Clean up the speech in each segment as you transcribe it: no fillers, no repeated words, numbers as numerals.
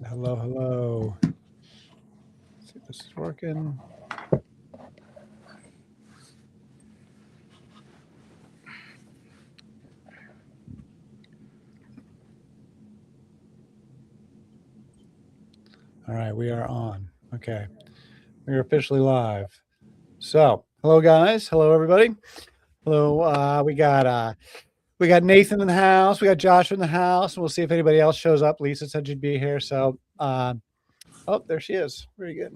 Hello, hello. Let's see if this is working. All right, we are on. Okay, we're officially live. So, hello guys. Hello everybody. Hello. We got Nathan in the house. We got Josh in the house. We'll see if anybody else shows up. Lisa said she'd be here. So, oh, there she is. Very good.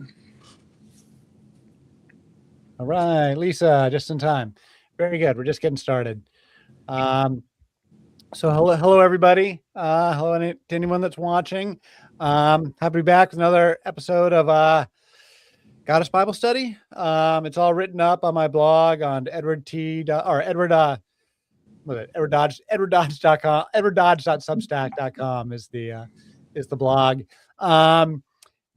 All right, Lisa, just in time. Very good. We're just getting started. So hello everybody. Hello to anyone that's watching. Happy to be back with another episode of Goddess Bible Study. It's all written up on my blog on edwarddodge.substack.com is the blog.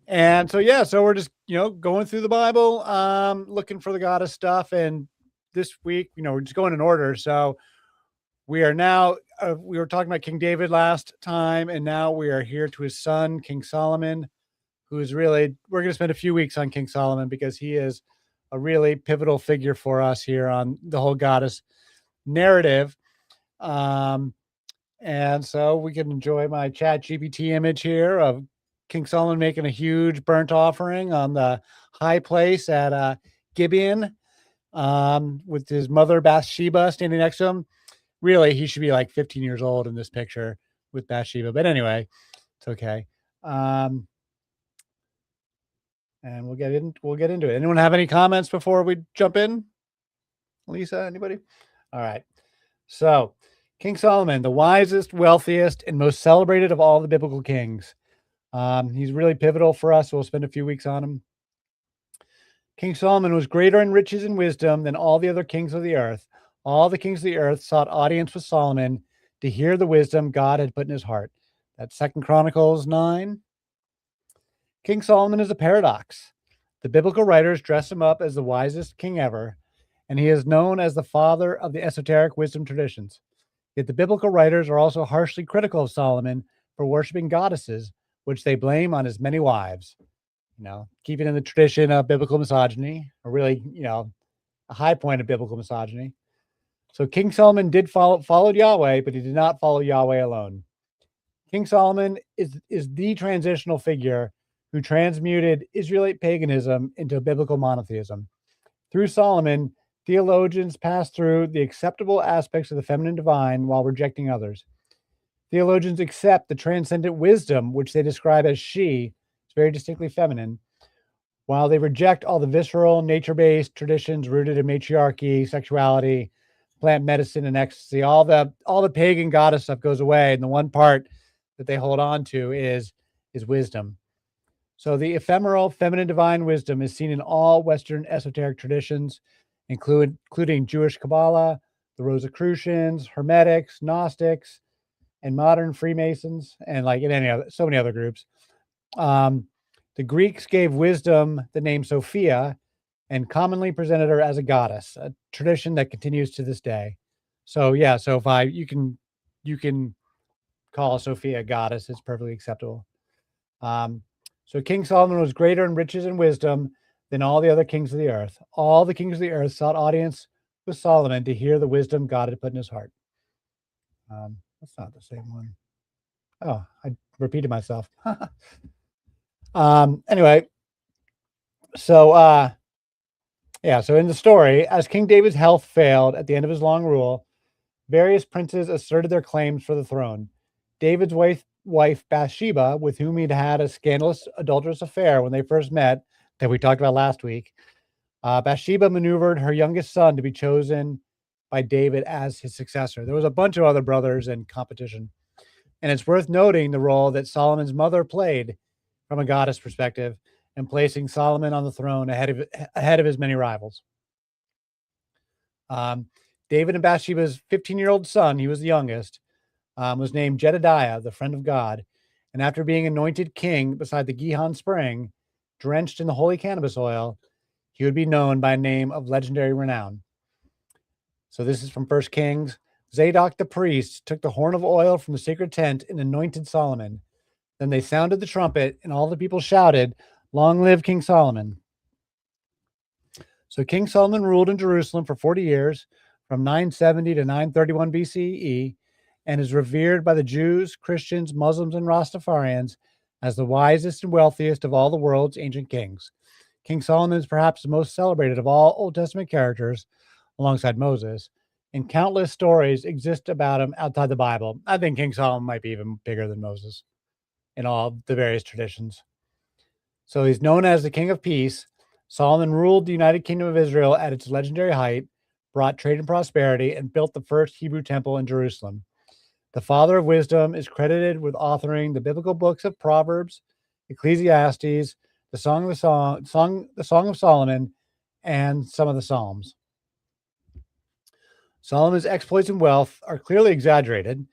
And so we're just going through the Bible, looking for the goddess stuff. And this week, we're just going in order. So we are now, we were talking about King David last time, and now we are here to his son, King Solomon, who is really, we're going to spend a few weeks on King Solomon because he is a really pivotal figure for us here on the whole goddess narrative. And so we can enjoy my ChatGPT image here of King Solomon making a huge burnt offering on the high place at Gibeon, with his mother Bathsheba standing next to him. Really, he should be like 15 years old in this picture with Bathsheba. But anyway, it's okay. And we'll get into it. Anyone have any comments before we jump in? Lisa, anybody? All right. So, King Solomon, the wisest, wealthiest, and most celebrated of all the biblical kings. He's really pivotal for us. So we'll spend a few weeks on him. King Solomon was greater in riches and wisdom than all the other kings of the earth. All the kings of the earth sought audience with Solomon to hear the wisdom God had put in his heart. That's 2 Chronicles 9. King Solomon is a paradox. The biblical writers dress him up as the wisest king ever, and he is known as the father of the esoteric wisdom traditions. Yet the biblical writers are also harshly critical of Solomon for worshiping goddesses, which they blame on his many wives. Keeping in the tradition of biblical misogyny, or really, a high point of biblical misogyny. So King Solomon did followed Yahweh, but he did not follow Yahweh alone. King Solomon is the transitional figure who transmuted Israelite paganism into biblical monotheism. Through Solomon, theologians passed through the acceptable aspects of the feminine divine while rejecting others. Theologians accept the transcendent wisdom, which they describe as she, it's very distinctly feminine, while they reject all the visceral, nature-based traditions rooted in matriarchy, sexuality, plant medicine, and ecstasy. All the pagan goddess stuff goes away, and the one part that they hold on to is wisdom. So the ephemeral feminine divine wisdom is seen in all Western esoteric traditions, including Jewish Kabbalah, the Rosicrucians, Hermetics, Gnostics, and modern Freemasons, and so many other groups. The Greeks gave wisdom the name Sophia and commonly presented her as a goddess, a tradition that continues to this day. So you can call Sophia a goddess. It's perfectly acceptable. So King Solomon was greater in riches and wisdom than all the other kings of the earth. All the kings of the earth sought audience with Solomon to hear the wisdom God had put in his heart. That's not the same one. Oh, I repeated myself. Anyway, so in the story, as King David's health failed at the end of his long rule, various princes asserted their claims for the throne. David's wife Bathsheba, with whom he'd had a scandalous adulterous affair when they first met, that we talked about last week, Bathsheba maneuvered her youngest son to be chosen by David as his successor. There was a bunch of other brothers in competition. And it's worth noting the role that Solomon's mother played from a goddess perspective in placing Solomon on the throne ahead of his many rivals. David and Bathsheba's 15-year-old son, he was the youngest, was named Jedediah, the friend of God. And after being anointed king beside the Gihon spring, drenched in the holy cannabis oil, he would be known by a name of legendary renown. So this is from 1 Kings. Zadok the priest took the horn of oil from the sacred tent and anointed Solomon. Then they sounded the trumpet, and all the people shouted, "Long live King Solomon." So King Solomon ruled in Jerusalem for 40 years, from 970 to 931 BCE, and is revered by the Jews, Christians, Muslims, and Rastafarians as the wisest and wealthiest of all the world's ancient kings. King Solomon is perhaps the most celebrated of all Old Testament characters, alongside Moses, and countless stories exist about him outside the Bible. I think King Solomon might be even bigger than Moses in all the various traditions. So he's known as the King of Peace. Solomon ruled the United Kingdom of Israel at its legendary height, brought trade and prosperity, and built the first Hebrew temple in Jerusalem. The father of wisdom is credited with authoring the biblical books of Proverbs, Ecclesiastes, the Song of Solomon, and some of the Psalms. Solomon's exploits and wealth are clearly exaggerated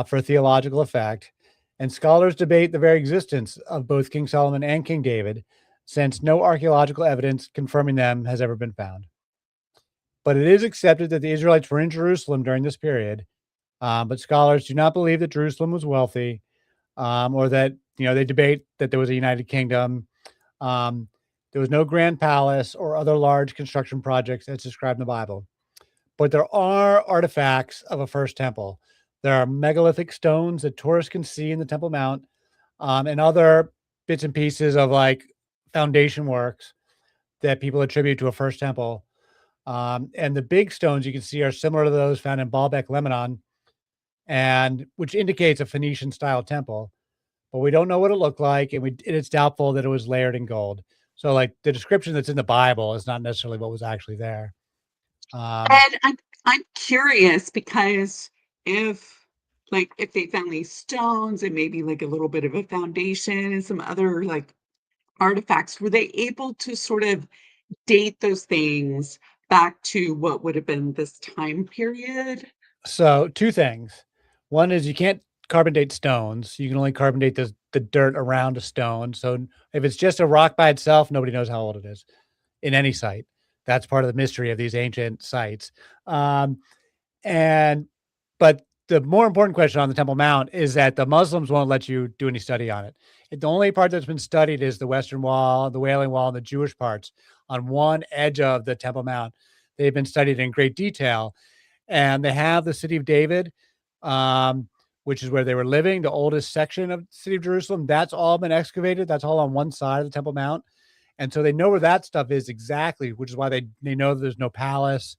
for theological effect, and scholars debate the very existence of both King Solomon and King David, since no archaeological evidence confirming them has ever been found. But it is accepted that the Israelites were in Jerusalem during this period, but scholars do not believe that Jerusalem was wealthy, or that, they debate that there was a united kingdom. There was no grand palace or other large construction projects as described in the Bible. But there are artifacts of a first temple. There are megalithic stones that tourists can see in the Temple Mount, and other bits and pieces of like foundation works that people attribute to a first temple. And the big stones you can see are similar to those found in Baalbek, Lebanon, and which indicates a Phoenician style temple. But we don't know what it looked like, and it's doubtful that it was layered in gold. So, like, the description that's in the Bible is not necessarily what was actually there. And I'm curious because if if they found these stones and maybe like a little bit of a foundation and some other like artifacts, were they able to sort of date those things back to what would have been this time period? So, two things. One is you can't carbon date stones. You can only carbon date the dirt around a stone. So, if it's just a rock by itself, nobody knows how old it is in any site. That's part of the mystery of these ancient sites. Um, and but the more important question on the Temple Mount is that the Muslims won't let you do any study on it. The only part that's been studied is the Western Wall, the Wailing Wall, and the Jewish parts on one edge of the Temple Mount. They've been studied in great detail, and they have the city of David, which is where they were living, the oldest section of the city of Jerusalem. That's all been excavated. That's all on one side of the Temple Mount. And so they know where that stuff is exactly, which is why they know there's no palace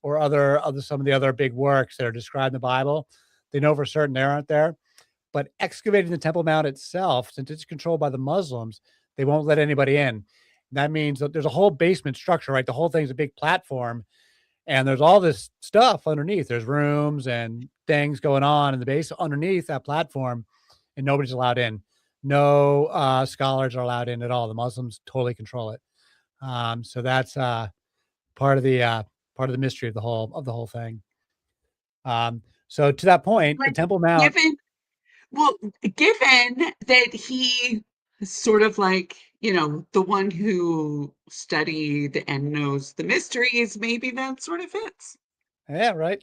or other some of the other big works that are described in the Bible. They know for certain they aren't there. But excavating the Temple Mount itself, since it's controlled by the Muslims, they won't let anybody in. That means that there's a whole basement structure, right? The whole thing's a big platform, and there's all this stuff underneath. There's rooms and things going on in the base underneath that platform, and nobody's allowed in. No scholars are allowed in at all. The Muslims totally control it. So that's part of the mystery of the whole thing. So to that point, the But Temple Mount. given well, given that he is sort of like, the one who studied and knows the mysteries, maybe that sort of fits. Yeah, right.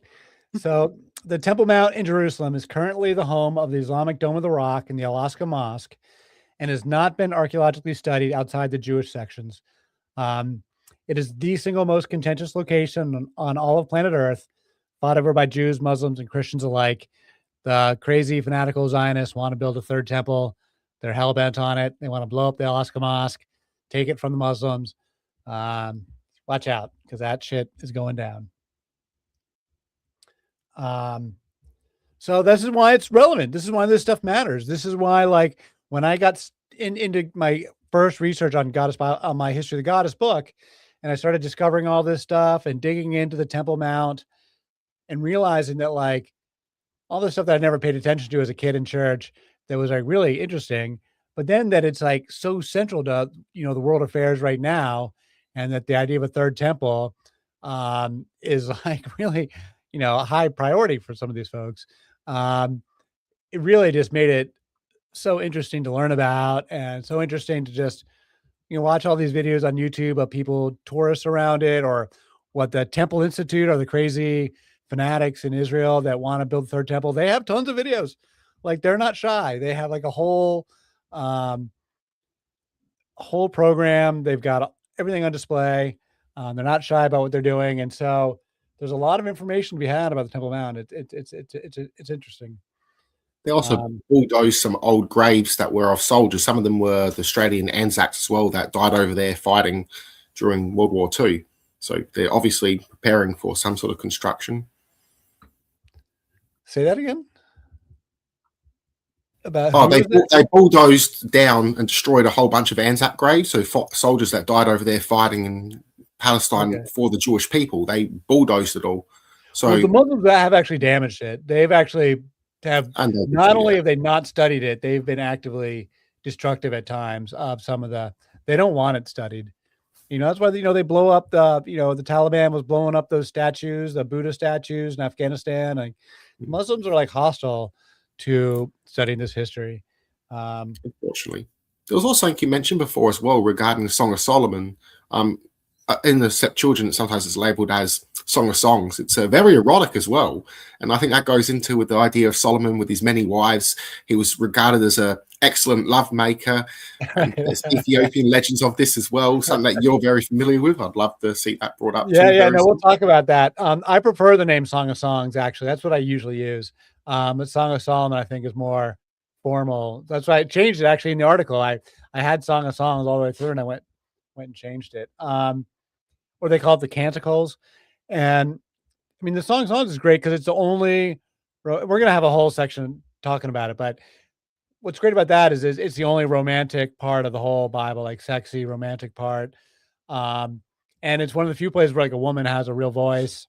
So the Temple Mount in Jerusalem is currently the home of the Islamic Dome of the Rock and the Al-Aqsa Mosque, and has not been archaeologically studied outside the Jewish sections. Um, it is the single most contentious location on all of planet Earth, fought over by Jews, Muslims, and Christians alike. The crazy fanatical Zionists want to build a third temple. They're hell bent on it. They want to blow up the Al-Aqsa Mosque, take it from the Muslims. Um, Watch out, because that shit is going down. Um, so this is why it's relevant. This is why this stuff matters. This is why, like, when I got into my first research on on my History of the Goddess book, and I started discovering all this stuff and digging into the Temple Mount and realizing that, like, all this stuff that I never paid attention to as a kid in church that was like really interesting, but then that it's like so central to, the world affairs right now, and that the idea of a third temple is like really, a high priority for some of these folks. Um, it really just made it so interesting to learn about, and so interesting to just, watch all these videos on YouTube of people, tourists around it, or what the Temple Institute or the crazy fanatics in Israel that want to build a third temple. They have tons of videos Like they're not shy. They have like a um, whole program. They've got everything on display. They're not shy about what they're doing, and so there's a lot of information to be had about the Temple Mount. It's interesting. They also Um, bulldozed some old graves that were of soldiers. Some of them were the Australian Anzacs as well that died over there fighting during World War II. So they're obviously preparing for some sort of construction. Say that again. About Oh, who is it? they bulldozed down and destroyed a whole bunch of Anzac graves. So soldiers that died over there fighting in Palestine Okay. for the Jewish people, they bulldozed it all. So Well, the Muslims that have actually damaged it, they've actually not only have they not studied it, they've been actively destructive at times of some of they don't want it studied. That's why, they blow up the Taliban was blowing up those statues, the Buddha statues in Afghanistan. Like Muslims are like hostile to studying this history. Unfortunately, there was also something you mentioned before as well regarding the Song of Solomon. In the Septuagint, sometimes it's labeled as Song of Songs. It's very erotic as well, and I think that goes into with the idea of Solomon with his many wives. He was regarded as an excellent love maker, and there's Ethiopian legends of this as well, something that you're very familiar with. I'd love to see that brought up. Yeah, no, we'll talk about that. I prefer the name Song of Songs. Actually, that's what I usually use. But Song of Solomon, I think, is more formal. That's why I changed it. Actually, in the article, I had Song of Songs all the way through, and I went and changed it. Or they call it the Canticles. And I mean, the Song of Songs is great because it's the only. We're gonna have a whole section talking about it, but what's great about that is it's the only romantic part of the whole Bible, like sexy romantic part. Um, and it's one of the few places where like a woman has a real voice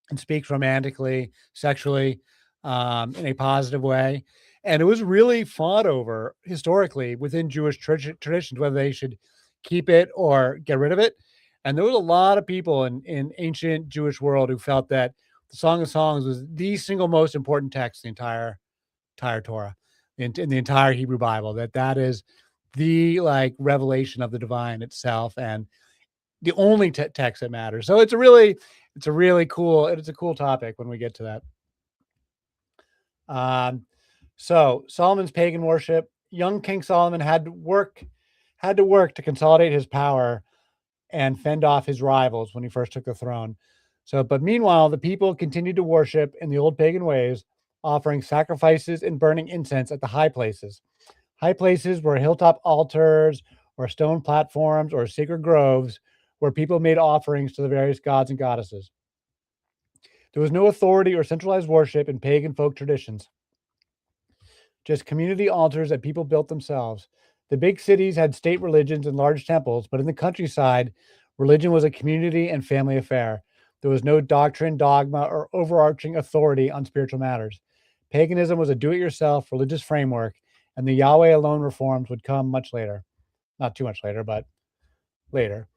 and speaks romantically, sexually, in a positive way. And it was really fought over historically within Jewish traditions, whether they should keep it or get rid of it. And there was a lot of people in ancient Jewish world who felt that the Song of Songs was the single most important text in the entire Torah, in the entire Hebrew Bible. That is the like revelation of the divine itself, and the only text that matters. So it's a really cool topic when we get to that. So Solomon's pagan worship. Young King Solomon had to work to consolidate his power and fend off his rivals when he first took the throne. But meanwhile, the people continued to worship in the old pagan ways, offering sacrifices and burning incense at the high places. High places were hilltop altars or stone platforms or sacred groves where people made offerings to the various gods and goddesses. There was no authority or centralized worship in pagan folk traditions, just community altars that people built themselves. The big cities had state religions and large temples, but in the countryside, religion was a community and family affair. There was no doctrine, dogma, or overarching authority on spiritual matters. Paganism was a do-it-yourself religious framework, and the Yahweh alone reforms would come much later. Not too much later, but later.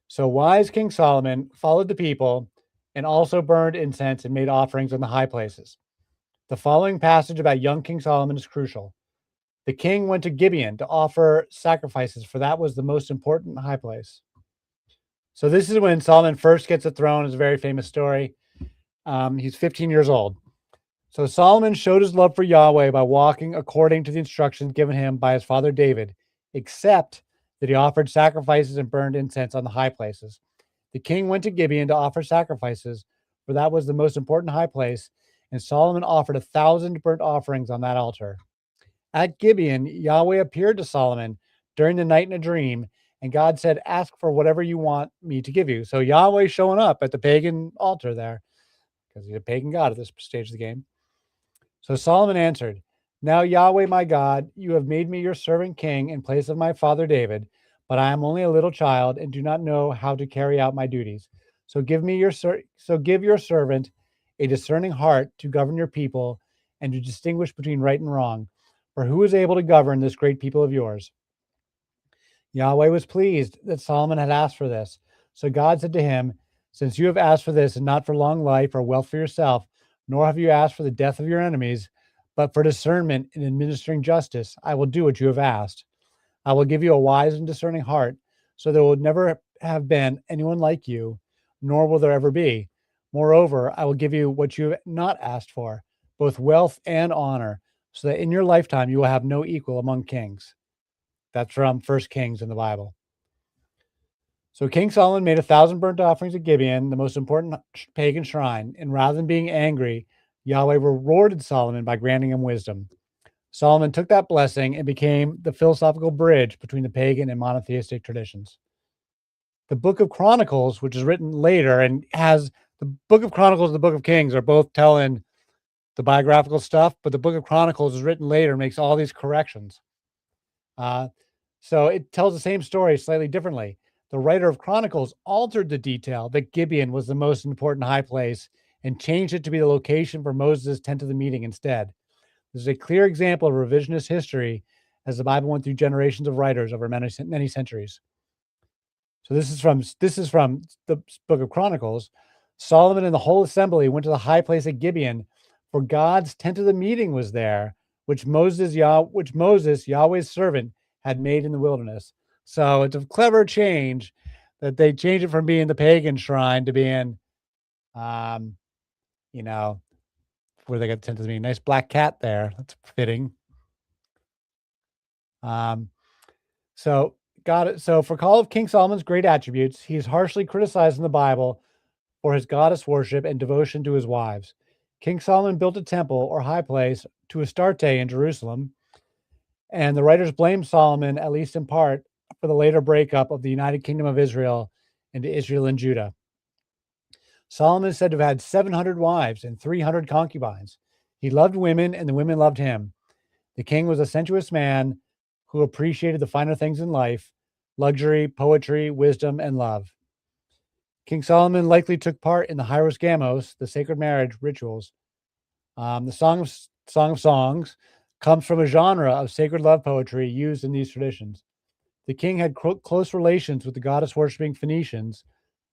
So wise King Solomon followed the people and also burned incense and made offerings in the high places. The following passage about young King Solomon is crucial. The king went to Gibeon to offer sacrifices, for that was the most important high place. So this is when Solomon first gets the throne. It's a very famous story. He's 15 years old. So Solomon showed his love for Yahweh by walking according to the instructions given him by his father David, except that he offered sacrifices and burned incense on the high places. The king went to Gibeon to offer sacrifices, for that was the most important high place, and Solomon offered 1,000 burnt offerings on that altar. At Gibeon, Yahweh appeared to Solomon during the night in a dream, and God said, "Ask for whatever you want me to give you." So Yahweh showing up at the pagan altar there, because he's a pagan god at this stage of the game. So Solomon answered, "Now, Yahweh, my God, you have made me your servant king in place of my father David, but I am only a little child and do not know how to carry out my duties. So give your servant a discerning heart to govern your people and to distinguish between right and wrong. For who is able to govern this great people of yours?" Yahweh was pleased that Solomon had asked for this. So God said to him, "Since you have asked for this and not for long life or wealth for yourself, nor have you asked for the death of your enemies, but for discernment in administering justice, I will do what you have asked. I will give you a wise and discerning heart, so there will never have been anyone like you, nor will there ever be. Moreover, I will give you what you have not asked for, both wealth and honor, so that in your lifetime you will have no equal among kings. That's from 1 Kings in the Bible. So King Solomon made 1,000 burnt offerings at Gibeon, the most important pagan shrine, and rather than being angry, Yahweh rewarded Solomon by granting him wisdom. Solomon took that blessing and became the philosophical bridge between the pagan and monotheistic traditions. The Book of Chronicles, which is written later and has the Book of Chronicles and the Book of Kings are both telling the biographical stuff, but the Book of Chronicles is written later and makes all these corrections. So it tells the same story slightly differently. The writer of Chronicles altered the detail that Gibeon was the most important high place and changed it to be the location for Moses' tent of the meeting instead. This is a clear example of revisionist history as the Bible went through generations of writers over many centuries. So this is from the Book of Chronicles. Solomon and the whole assembly went to the high place at Gibeon, for God's tent of the meeting was there, which Moses, Yahweh's servant, had made in the wilderness. So it's a clever change that they changed it from being the pagan shrine to being, where they got the tent of the meeting. Nice black cat there. That's fitting. So for all of King Solomon's great attributes, he is harshly criticized in the Bible for his goddess worship and devotion to his wives. King Solomon built a temple or high place to Astarte in Jerusalem, and the writers blame Solomon, at least in part, for the later breakup of the United Kingdom of Israel into Israel and Judah. Solomon is said to have had 700 wives and 300 concubines. He loved women, and the women loved him. The king was a sensuous man who appreciated the finer things in life: luxury, poetry, wisdom, and love. King Solomon likely took part in the Hieros Gamos, the sacred marriage rituals. The Song of Songs comes from a genre of sacred love poetry used in these traditions. The king had close relations with the goddess-worshipping Phoenicians,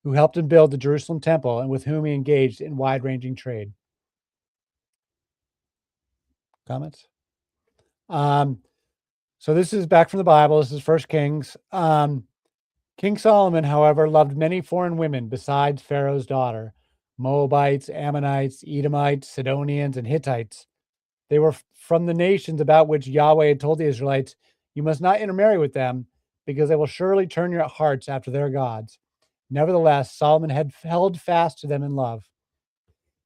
who helped him build the Jerusalem temple and with whom he engaged in wide-ranging trade. Comments? So this is back from the Bible. This is 1 Kings. King Solomon, however, loved many foreign women besides Pharaoh's daughter: Moabites, Ammonites, Edomites, Sidonians, and Hittites. They were from the nations about which Yahweh had told the Israelites, "You must not intermarry with them, because they will surely turn your hearts after their gods." Nevertheless, Solomon had held fast to them in love.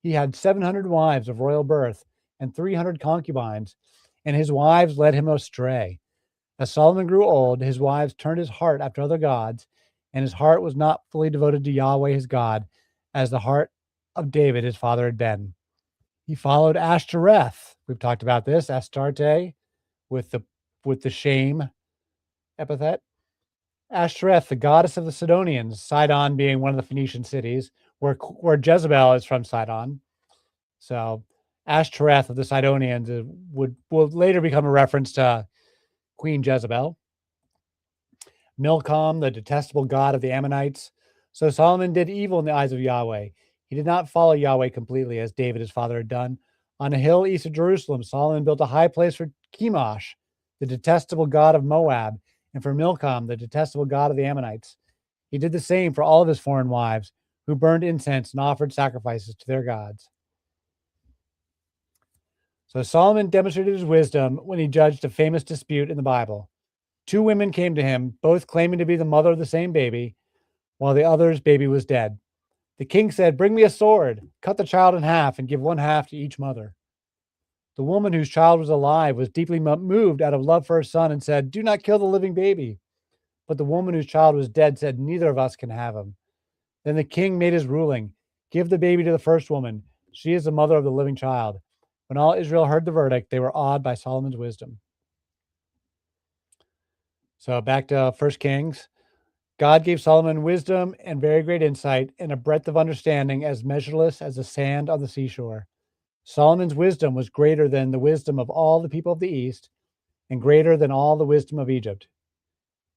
He had 700 wives of royal birth and 300 concubines, and his wives led him astray. As Solomon grew old, his wives turned his heart after other gods, and his heart was not fully devoted to Yahweh his God, as the heart of David his father had been. He followed Ashtoreth. We've talked about this, Astarte, with the shame epithet. Ashtoreth, the goddess of the Sidonians, Sidon being one of the Phoenician cities, where Jezebel is from Sidon. So Ashtoreth of the Sidonians will later become a reference to Queen Jezebel. Milcom, the detestable god of the Ammonites. So Solomon did evil in the eyes of Yahweh. He did not follow Yahweh completely, as David his father had done. On a hill east of Jerusalem, Solomon built a high place for Chemosh, the detestable god of Moab, and for Milcom, the detestable god of the Ammonites. He did the same for all of his foreign wives, who burned incense and offered sacrifices to their gods. So Solomon demonstrated his wisdom when he judged a famous dispute in the Bible. Two women came to him, both claiming to be the mother of the same baby, while the other's baby was dead. The king said, "Bring me a sword, cut the child in half, and give one half to each mother." The woman whose child was alive was deeply moved out of love for her son and said, "Do not kill the living baby." But the woman whose child was dead said, "Neither of us can have him." Then the king made his ruling: "Give the baby to the first woman. She is the mother of the living child." When all Israel heard the verdict, they were awed by Solomon's wisdom. So back to 1 Kings. God gave Solomon wisdom and very great insight and a breadth of understanding as measureless as the sand on the seashore. Solomon's wisdom was greater than the wisdom of all the people of the East and greater than all the wisdom of Egypt.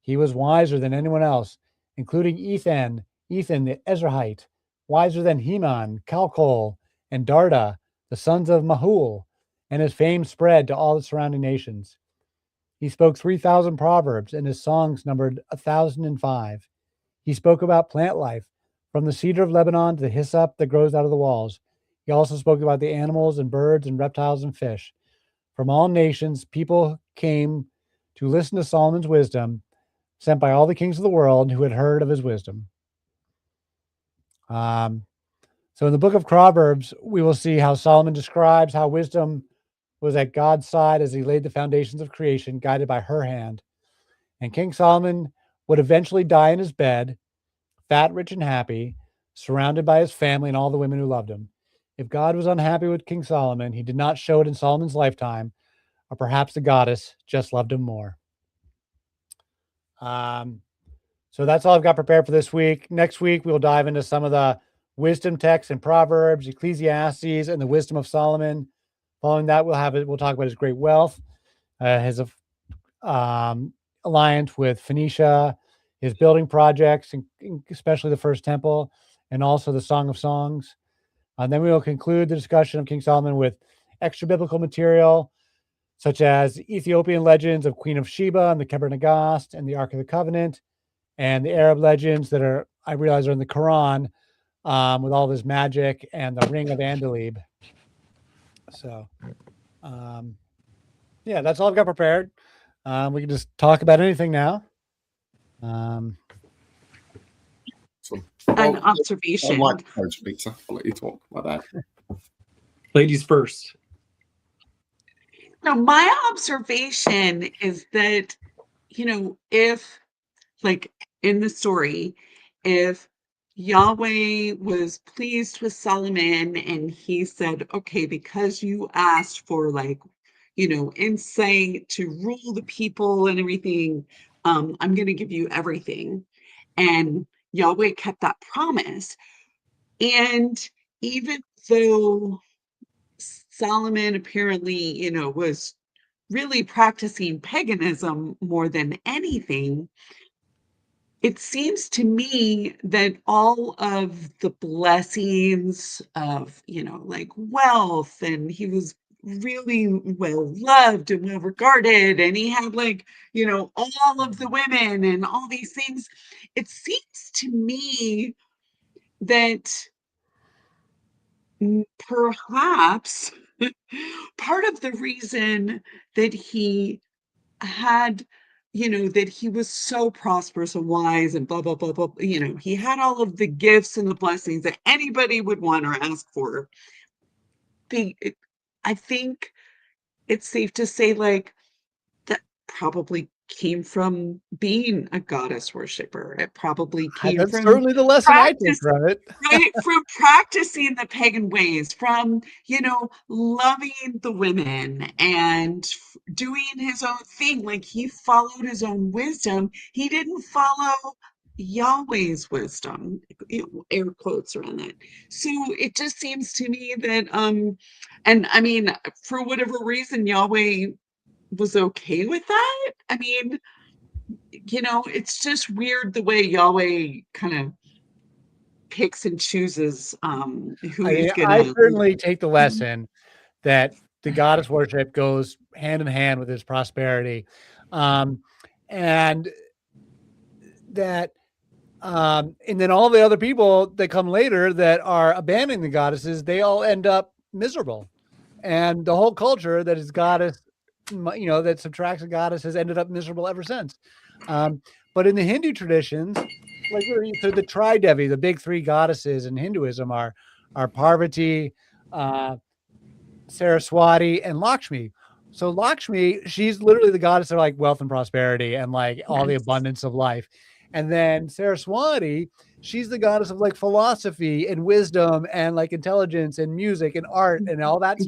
He was wiser than anyone else, including Ethan the Ezrahite, wiser than Heman, Calcol, and Darda, the sons of Mahul, and his fame spread to all the surrounding nations. He spoke 3,000 proverbs, and his songs numbered 1,005. He spoke about plant life, from the cedar of Lebanon to the hyssop that grows out of the walls. He also spoke about the animals and birds and reptiles and fish. From all nations, people came to listen to Solomon's wisdom, sent by all the kings of the world who had heard of his wisdom. So in the book of Proverbs, we will see how Solomon describes how wisdom was at God's side as he laid the foundations of creation, guided by her hand. And King Solomon would eventually die in his bed, fat, rich, and happy, surrounded by his family and all the women who loved him. If God was unhappy with King Solomon, he did not show it in Solomon's lifetime, or perhaps the goddess just loved him more. So that's all I've got prepared for this week. Next week, we'll dive into some of the wisdom texts in Proverbs, Ecclesiastes, and the wisdom of Solomon. Following that, we'll talk about his great wealth, his alliance with Phoenicia, his building projects, especially the first temple, and also the Song of Songs. And then we will conclude the discussion of King Solomon with extra biblical material, such as Ethiopian legends of Queen of Sheba and the Kebra Nagast and the Ark of the Covenant, and the Arab legends that I realize are in the Quran, with all this magic and the Ring of Andalib. So, yeah, that's all I've got prepared. We can just talk about anything now. An observation. I'll let you talk about that. Ladies first. Now, my observation is that, if, like in the story, if Yahweh was pleased with Solomon and he said, okay, because you asked for insight to rule the people and everything, I'm going to give you everything. And Yahweh kept that promise. And even though Solomon apparently, was really practicing paganism more than anything, it seems to me that all of the blessings of, wealth, and he was really well loved and well regarded, and he had all of the women and all these things. It seems to me that perhaps part of the reason that he had, that he was so prosperous and wise and blah, blah, blah, blah, he had all of the gifts and the blessings that anybody would want or ask for. I think it's safe to say that probably came from being a goddess worshiper. It probably came That's from certainly the lesson I take from it. right, from practicing the pagan ways, from loving the women and doing his own thing. Like, he followed his own wisdom. He didn't follow Yahweh's wisdom, air quotes around that. So it just seems to me that and I mean, for whatever reason, Yahweh was okay with that. I mean, it's just weird the way Yahweh kind of picks and chooses who he's gonna. I certainly take the lesson that the goddess worship goes hand in hand with his prosperity, and that and then all the other people that come later that are abandoning the goddesses, they all end up miserable, and the whole culture that is goddess, that subtracts a goddess, has ended up miserable ever since. But in the Hindu traditions, so the Tri-Devi, the big three goddesses in Hinduism are Parvati, Saraswati, and Lakshmi. So Lakshmi, she's literally the goddess of wealth and prosperity and all the abundance of life. And then Saraswati, she's the goddess of philosophy and wisdom and intelligence and music and art and all that stuff.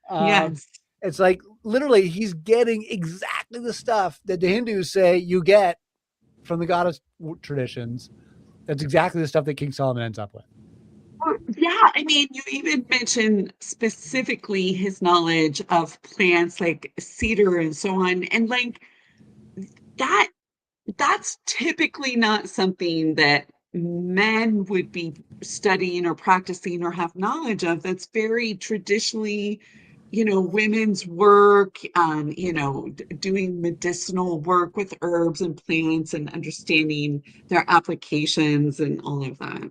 Yes. It's literally he's getting exactly the stuff that the Hindus say you get from the goddess traditions. That's exactly the stuff that King Solomon ends up with. Yeah, I mean, you even mentioned specifically his knowledge of plants like cedar and so on. And that's typically not something that men would be studying or practicing or have knowledge of. That's very traditionally, women's work, doing medicinal work with herbs and plants and understanding their applications and all of that.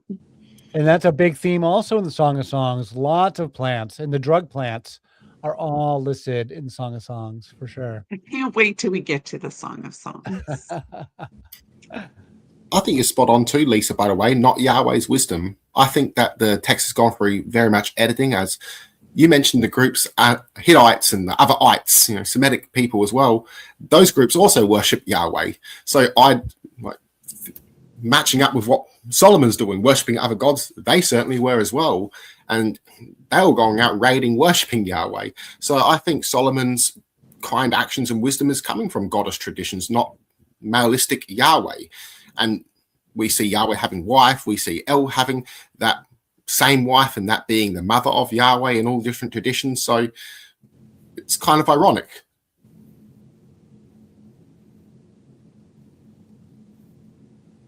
And that's a big theme also in the Song of Songs. Lots of plants, and the drug plants are all listed in Song of Songs for sure. I can't wait till we get to the Song of Songs. I think you're spot on too, Lisa, by the way, not Yahweh's wisdom. I think that the text has gone through very much editing, as you mentioned the groups, Hittites and the other ites, Semitic people as well. Those groups also worship Yahweh. So matching up with what Solomon's doing, worshipping other gods, they certainly were as well. And they were going out raiding, worshipping Yahweh. So I think Solomon's kind actions and wisdom is coming from goddess traditions, not maleistic Yahweh. And we see Yahweh having wife, we see El having that same wife, and that being the mother of Yahweh in all different traditions. So it's kind of ironic.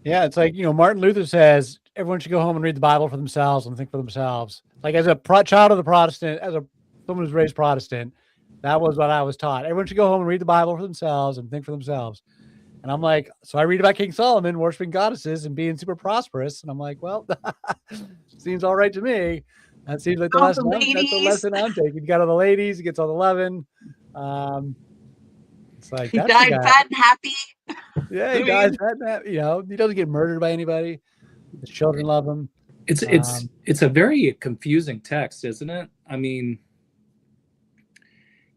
Yeah, it's like, Martin Luther says everyone should go home and read the Bible for themselves and think for themselves. Like, as a child of the Protestant, someone who's raised Protestant, that was what I was taught. Everyone should go home and read the Bible for themselves and think for themselves. And I'm like, so I read about King Solomon worshiping goddesses and being super prosperous. And I'm like, well, seems all right to me. That seems like that's the lesson I'm taking. You got all the ladies, he gets all the loving. It's like, he died fat and happy. Yeah, he died fat and happy. He doesn't get murdered by anybody. His children love him. It's a very confusing text, isn't it? I mean,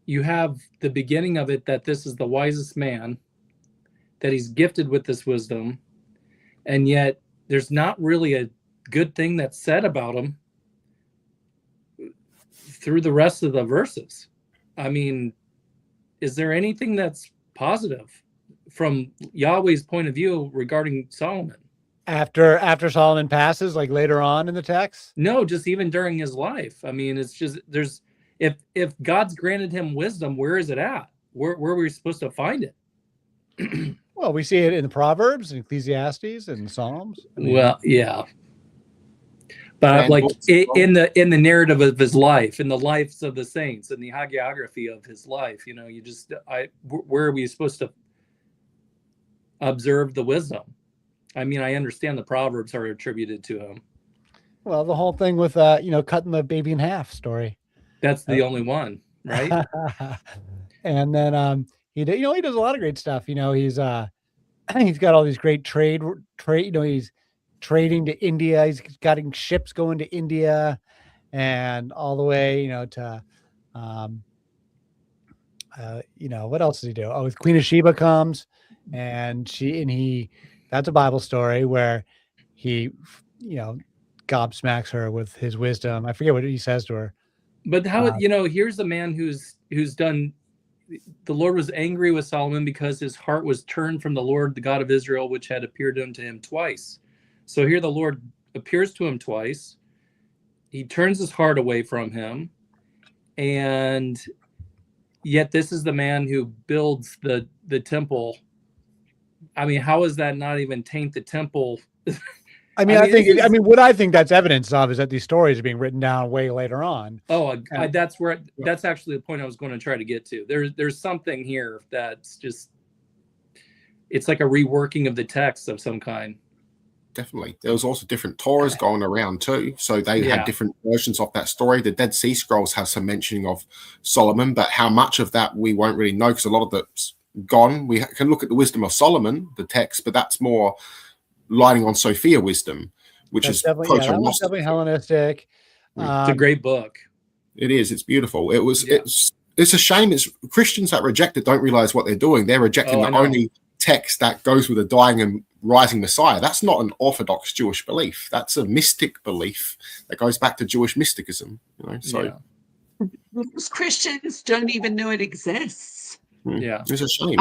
you have the beginning of it that this is the wisest man, that he's gifted with this wisdom, and yet there's not really a good thing that's said about him through the rest of the verses. I mean, is there anything that's positive from Yahweh's point of view regarding Solomon? After Solomon passes, like later on in the text? No, just even during his life. I mean, it's just if God's granted him wisdom, where is it at? Where are we supposed to find it? Well, we see it in the Proverbs and Ecclesiastes and Psalms. Well, yeah. But like in the narrative of his life, in the lives of the saints, in the hagiography of his life, where are we supposed to observe the wisdom? I mean, I understand the Proverbs are attributed to him. Well, the whole thing with cutting the baby in half story. That's the only one, right? And then he does a lot of great stuff. He's got all these great trade. He's trading to India. He's getting ships going to India, and all the way, to what else does he do? Oh, Queen of Sheba comes, and that's a Bible story where he, gobsmacks her with his wisdom. I forget what he says to her. But how, here's a man who's done. The Lord was angry with Solomon because his heart was turned from the Lord, the God of Israel, which had appeared unto him twice. So here the Lord appears to him twice. He turns his heart away from him. And yet this is the man who builds the temple. I mean, how is that not even taint the temple? I mean, what I think that's evidence of is that these stories are being written down way later on. Oh, that's actually the point I was going to try to get to. There's something here that's just, it's like a reworking of the text of some kind. Definitely. There was also different Torahs going around too. So they had different versions of that story. The Dead Sea Scrolls has some mentioning of Solomon, but how much of that we won't really know because a lot of it's gone. We can look at the wisdom of Solomon, the text, but that's more lighting on Sophia wisdom, which that's is definitely Hellenistic. It's a great book. It is. It's beautiful. It's a shame. It's Christians that reject it don't realize what they're doing. They're rejecting the only text that goes with a dying and rising Messiah. That's not an orthodox Jewish belief. That's a mystic belief that goes back to Jewish mysticism. Most Christians don't even know it exists. Yeah, it's a shame.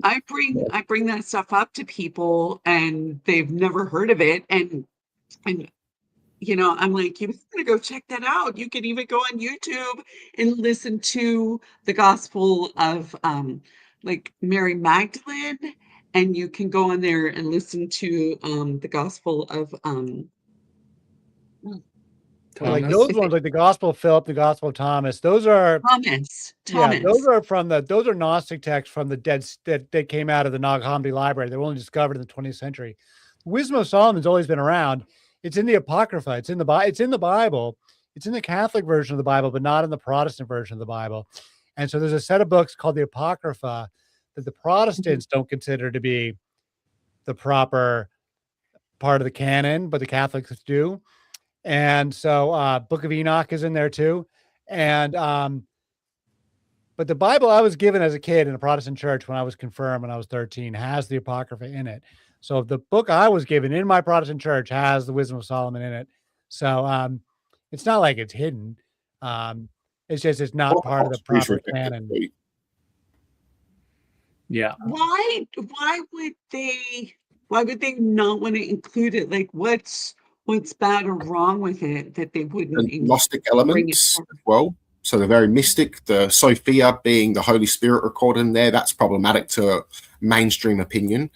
I bring that stuff up to people and they've never heard of it. And I'm like, you gotta go check that out. You can even go on YouTube and listen to the gospel of like Mary Magdalene, and you can go on there and listen to the gospel of like those ones, like the Gospel of Philip, the Gospel of Thomas. Those are Thomas. Yeah, those are Gnostic texts from the dead that came out of the Nag Hammadi library. They were only discovered in the 20th century. The Wisdom of Solomon's always been around. It's in the Apocrypha. It's in the Bible. it's in the Catholic version of the Bible, but not in the Protestant version of the Bible. And so there's a set of books called the Apocrypha that the Protestants don't consider to be the proper part of the canon, but the Catholics do. And so Book of Enoch is in there too. And but the Bible I was given as a kid in a Protestant church when I was confirmed when I was 13 has the Apocrypha in it. So the book I was given in my Protestant church has the Wisdom of Solomon in it. So it's not like it's hidden. It's just it's not part of the proper canon. Yeah. Why would they not want to include it? Like what's bad or wrong with it that they wouldn't And Gnostic elements as well. So the very mystic, the Sophia being the Holy Spirit recorded in there, that's problematic to mainstream opinion.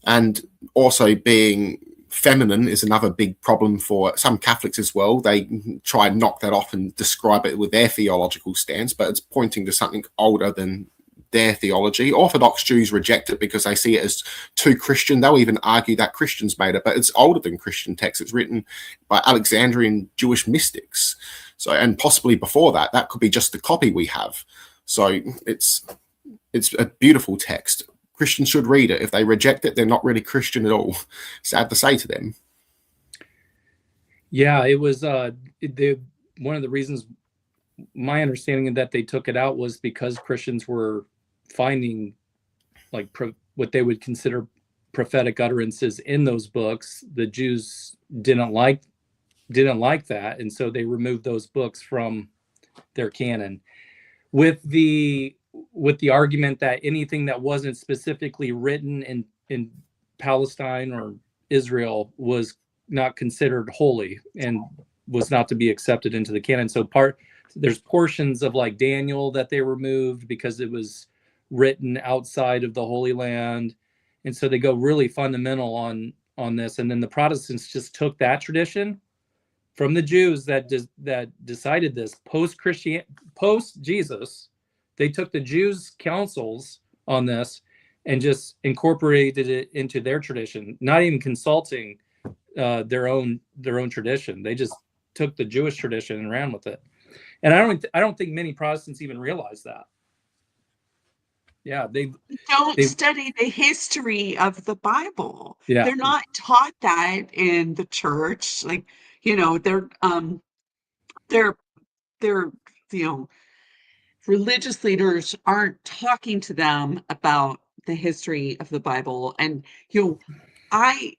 And also being feminine is another big problem for some Catholics as well. They try and knock that off and describe it with their theological stance, but it's pointing to something older than their theology. Orthodox Jews reject it because they see it as too Christian. They'll even argue that Christians made it, but it's older than Christian text. It's written by Alexandrian Jewish mystics. So, and possibly before that, that could be just the copy we have. So it's a beautiful text. Christians should read it. If they reject it, they're not really Christian at all. Sad to say to them. Yeah, it was one of the reasons, my understanding that they took it out was because Christians were finding like what they would consider prophetic utterances in those books. The Jews didn't like that, and so they removed those books from their canon with the argument that anything that wasn't specifically written in Palestine or Israel was not considered holy and was not to be accepted into the canon. So there's portions of like Daniel that they removed because it was written outside of the Holy Land. And so they go really fundamental on this. And then the Protestants just took that tradition from the Jews that decided this post Jesus. They took the Jews' councils on this and just incorporated it into their tradition, not even consulting their own tradition. They just took the Jewish tradition and ran with it. And I don't think many Protestants even realize that. Yeah, they don't study the history of the Bible. Yeah. They're not taught that in the church. Like, they're religious leaders aren't talking to them about the history of the Bible. And I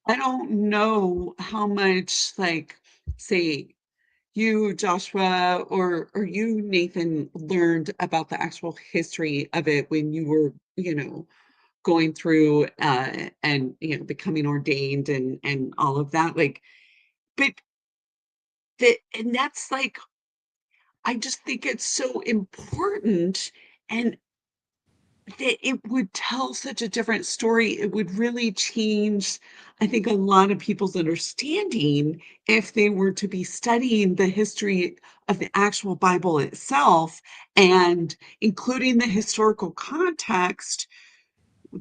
don't know how much, like, say you, Joshua, or you, Nathan, learned about the actual history of it when you were, going through and becoming ordained and all of that. Like, but and that's like, I just think it's so important, and that it would tell such a different story. It would really change, I think, a lot of people's understanding if they were to be studying the history of the actual Bible itself and including the historical context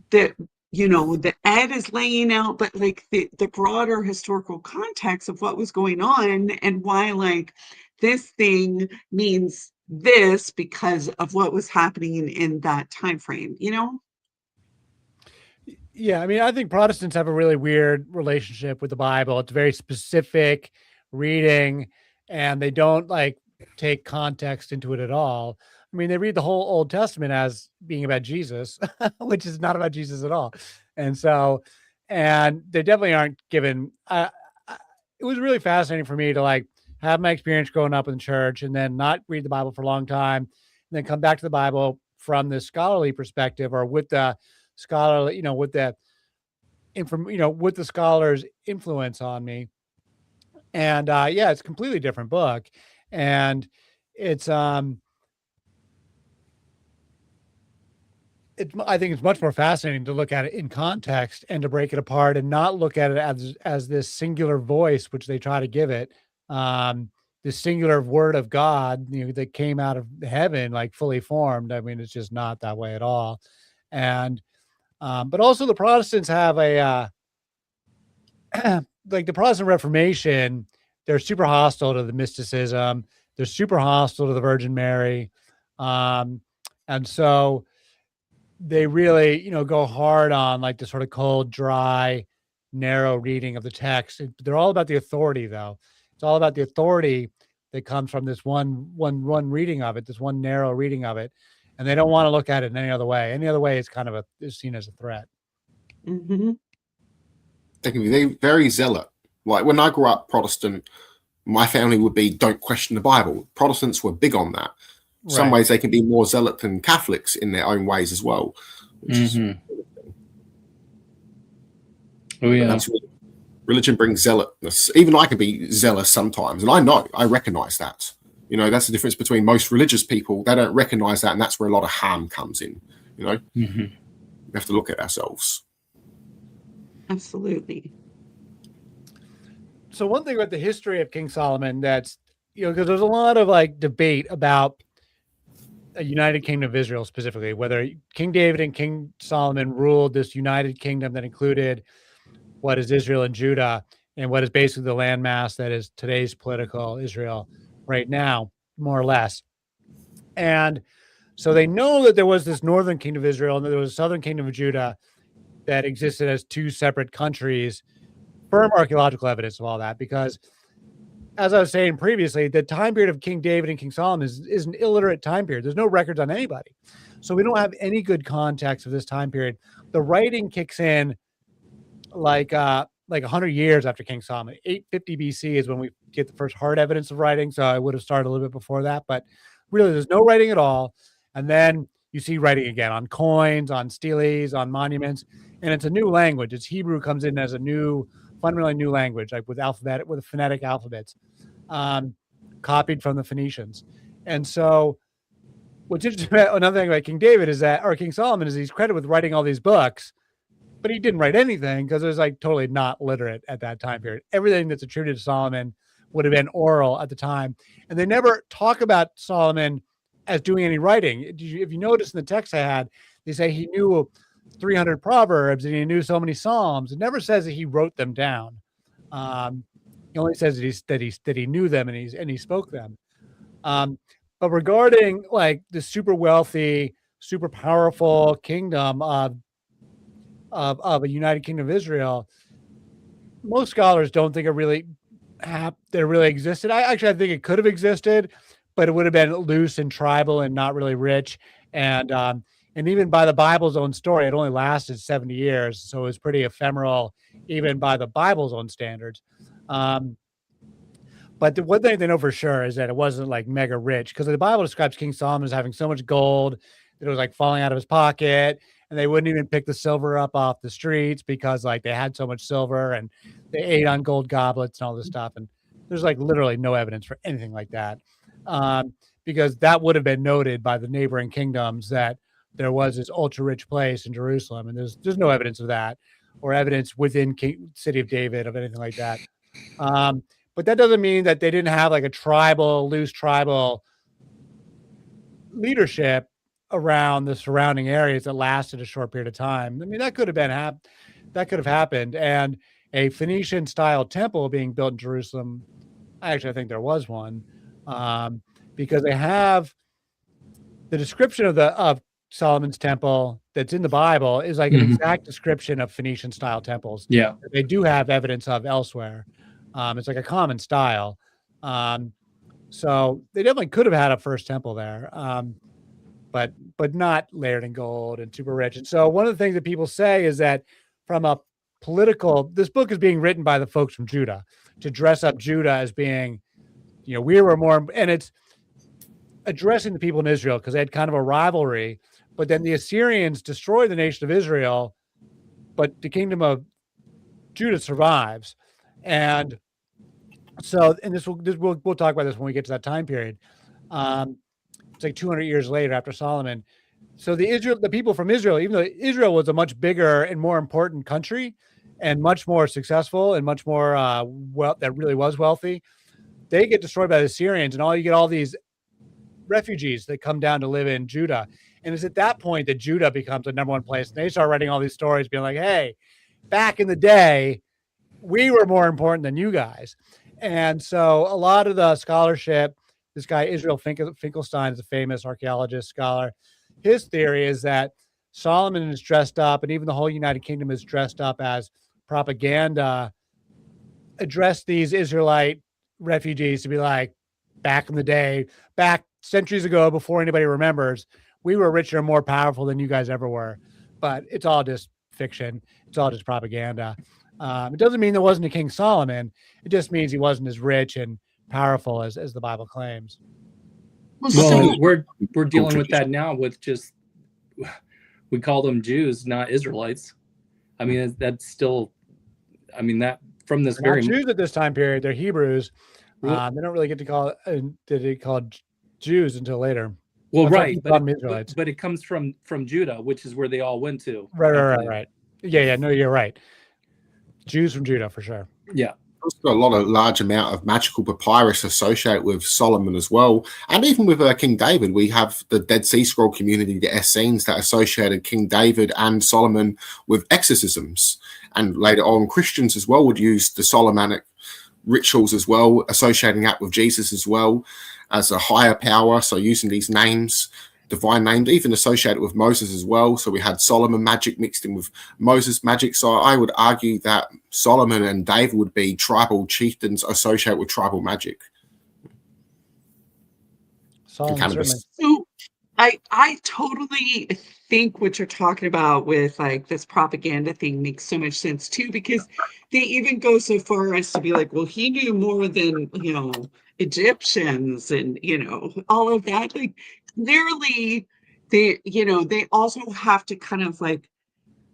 that that Ed is laying out, but like the broader historical context of what was going on and why, like, this thing means this because of what was happening in that time frame. Yeah, I mean, I think Protestants have a really weird relationship with the Bible. It's very specific reading, and they don't like take context into it at all. I mean, they read the whole Old Testament as being about Jesus, which is not about Jesus at all. And they definitely aren't given. It was really fascinating for me to like have my experience growing up in church and then not read the Bible for a long time, and then come back to the Bible from the scholarly perspective or with the scholarly, with the with the scholars' influence on me. And yeah, it's a completely different book. And it's I think it's much more fascinating to look at it in context and to break it apart and not look at it as this singular voice, which they try to give it, this singular word of God, that came out of heaven, like fully formed. I mean, it's just not that way at all. And, but also the Protestants have a, like the Protestant Reformation they're super hostile to the mysticism. They're super hostile to the Virgin Mary. And so they really, go hard on like the sort of cold, dry, narrow reading of the text. They're all about the authority, though. It's all about the authority that comes from this one reading of it, this one narrow reading of it, and they don't want to look at it in any other way. Any other way is kind of is seen as a threat. Mm-hmm. They can be very zealot. Like when I grew up Protestant, my family would be don't question the Bible. Protestants were big on that. Some ways they can be more zealot than Catholics in their own ways as well. Oh yeah. Religion brings zealotness. Even I can be zealous sometimes, and I recognize that. That's the difference between most religious people. They don't recognize that, and that's where a lot of harm comes in. We have to look at ourselves. Absolutely. So one thing about the history of King Solomon that's, because there's a lot of like debate about a united kingdom of Israel specifically, whether King David and King Solomon ruled this united kingdom that included what is Israel and Judah and what is basically the landmass that is today's political Israel right now, more or less. And so they know that there was this northern kingdom of Israel and that there was a southern kingdom of Judah that existed as two separate countries. Firm archaeological evidence of all that, because as I was saying previously, the time period of King David and King Solomon is an illiterate time period. There's no records on anybody. So we don't have any good context of this time period. The writing kicks in like 100 years after King Solomon. 850 BC is when we get the first hard evidence of writing. So I would have started a little bit before that, but really there's no writing at all. And then you see writing again on coins, on steles, on monuments, and it's a new language. It's Hebrew comes in as a fundamentally new language, like with phonetic alphabets, copied from the Phoenicians. And so what's interesting about another thing about King Solomon is he's credited with writing all these books, but he didn't write anything because it was like totally not literate at that time period. Everything that's attributed to Solomon would have been oral at the time. And they never talk about Solomon as doing any writing. If you notice in the text I had, they say he knew 300 proverbs and he knew so many psalms. It never says that he wrote them down. He only says that he knew them and he spoke them. But regarding like the super wealthy, super powerful kingdom of a united kingdom of Israel, most scholars don't think it really existed. I think it could have existed, but it would have been loose and tribal and not really rich. And even by the Bible's own story, it only lasted 70 years. So it was pretty ephemeral, even by the Bible's own standards. But the one thing they know for sure is that it wasn't like mega rich, because the Bible describes King Solomon as having so much gold that it was like falling out of his pocket, and they wouldn't even pick the silver up off the streets because like they had so much silver and they ate on gold goblets and all this stuff. And there's like literally no evidence for anything like that, because that would have been noted by the neighboring kingdoms that there was this ultra rich place in Jerusalem, and there's no evidence of that or evidence within city of David of anything like that. But that doesn't mean that they didn't have like a loose tribal leadership around the surrounding areas that lasted a short period of time. I mean, that could have happened. And a Phoenician style temple being built in Jerusalem, I think there was one, because they have the description of Solomon's temple that's in the Bible is like an exact description of Phoenician style temples. Yeah. They do have evidence of elsewhere. It's like a common style. So they definitely could have had a first temple there, but not layered in gold and super rich. And so one of the things that people say is that from a this book is being written by the folks from Judah to dress up Judah as being, we were more, and it's addressing the people in Israel because they had kind of a rivalry, but then the Assyrians destroyed the nation of Israel, but the kingdom of Judah survives. And so, and we'll talk about this when we get to that time period. It's like 200 years later after Solomon. So the people from Israel, even though Israel was a much bigger and more important country and much more successful and much more that really was wealthy, they get destroyed by the Assyrians, and you get all these refugees that come down to live in Judah. And it's at that point that Judah becomes the number one place. And they start writing all these stories being like, hey, back in the day, we were more important than you guys. And so a lot of the scholarship, this guy Israel Finkelstein is a famous archaeologist scholar. His theory is that Solomon is dressed up, and even the whole United Kingdom is dressed up as propaganda, addressed these Israelite refugees to be like, back in the day, back centuries ago, before anybody remembers, we were richer and more powerful than you guys ever were. But it's all just fiction. It's all just propaganda. It doesn't mean there wasn't a King Solomon. It just means he wasn't as rich and powerful as the Bible claims. Well, we're dealing with that now with just, we call them Jews, not Israelites. I mean, that's still, I mean, that from this They're very not Jews at this time period, they're Hebrews. They don't really get to call Jews until later. Well, That's right, but it comes from Judah, which is where they all went to. Right. Yeah. No, you're right. Jews from Judah for sure. Yeah. There's a large amount of magical papyrus associated with Solomon as well, and even with King David. We have the Dead Sea Scroll community, the Essenes, that associated King David and Solomon with exorcisms, and later on Christians as well would use the Solomonic rituals as well, associating that with Jesus as well as a higher power. So using these names, divine names, even associated with Moses as well. So we had Solomon magic mixed in with Moses magic. So I would argue that Solomon and David would be tribal chieftains associated with tribal magic. Solomon, so I totally think what you're talking about with like this propaganda thing makes so much sense too, because they even go so far as to be like, well, he knew more than, Egyptians and, all of that. Like clearly they also have to kind of like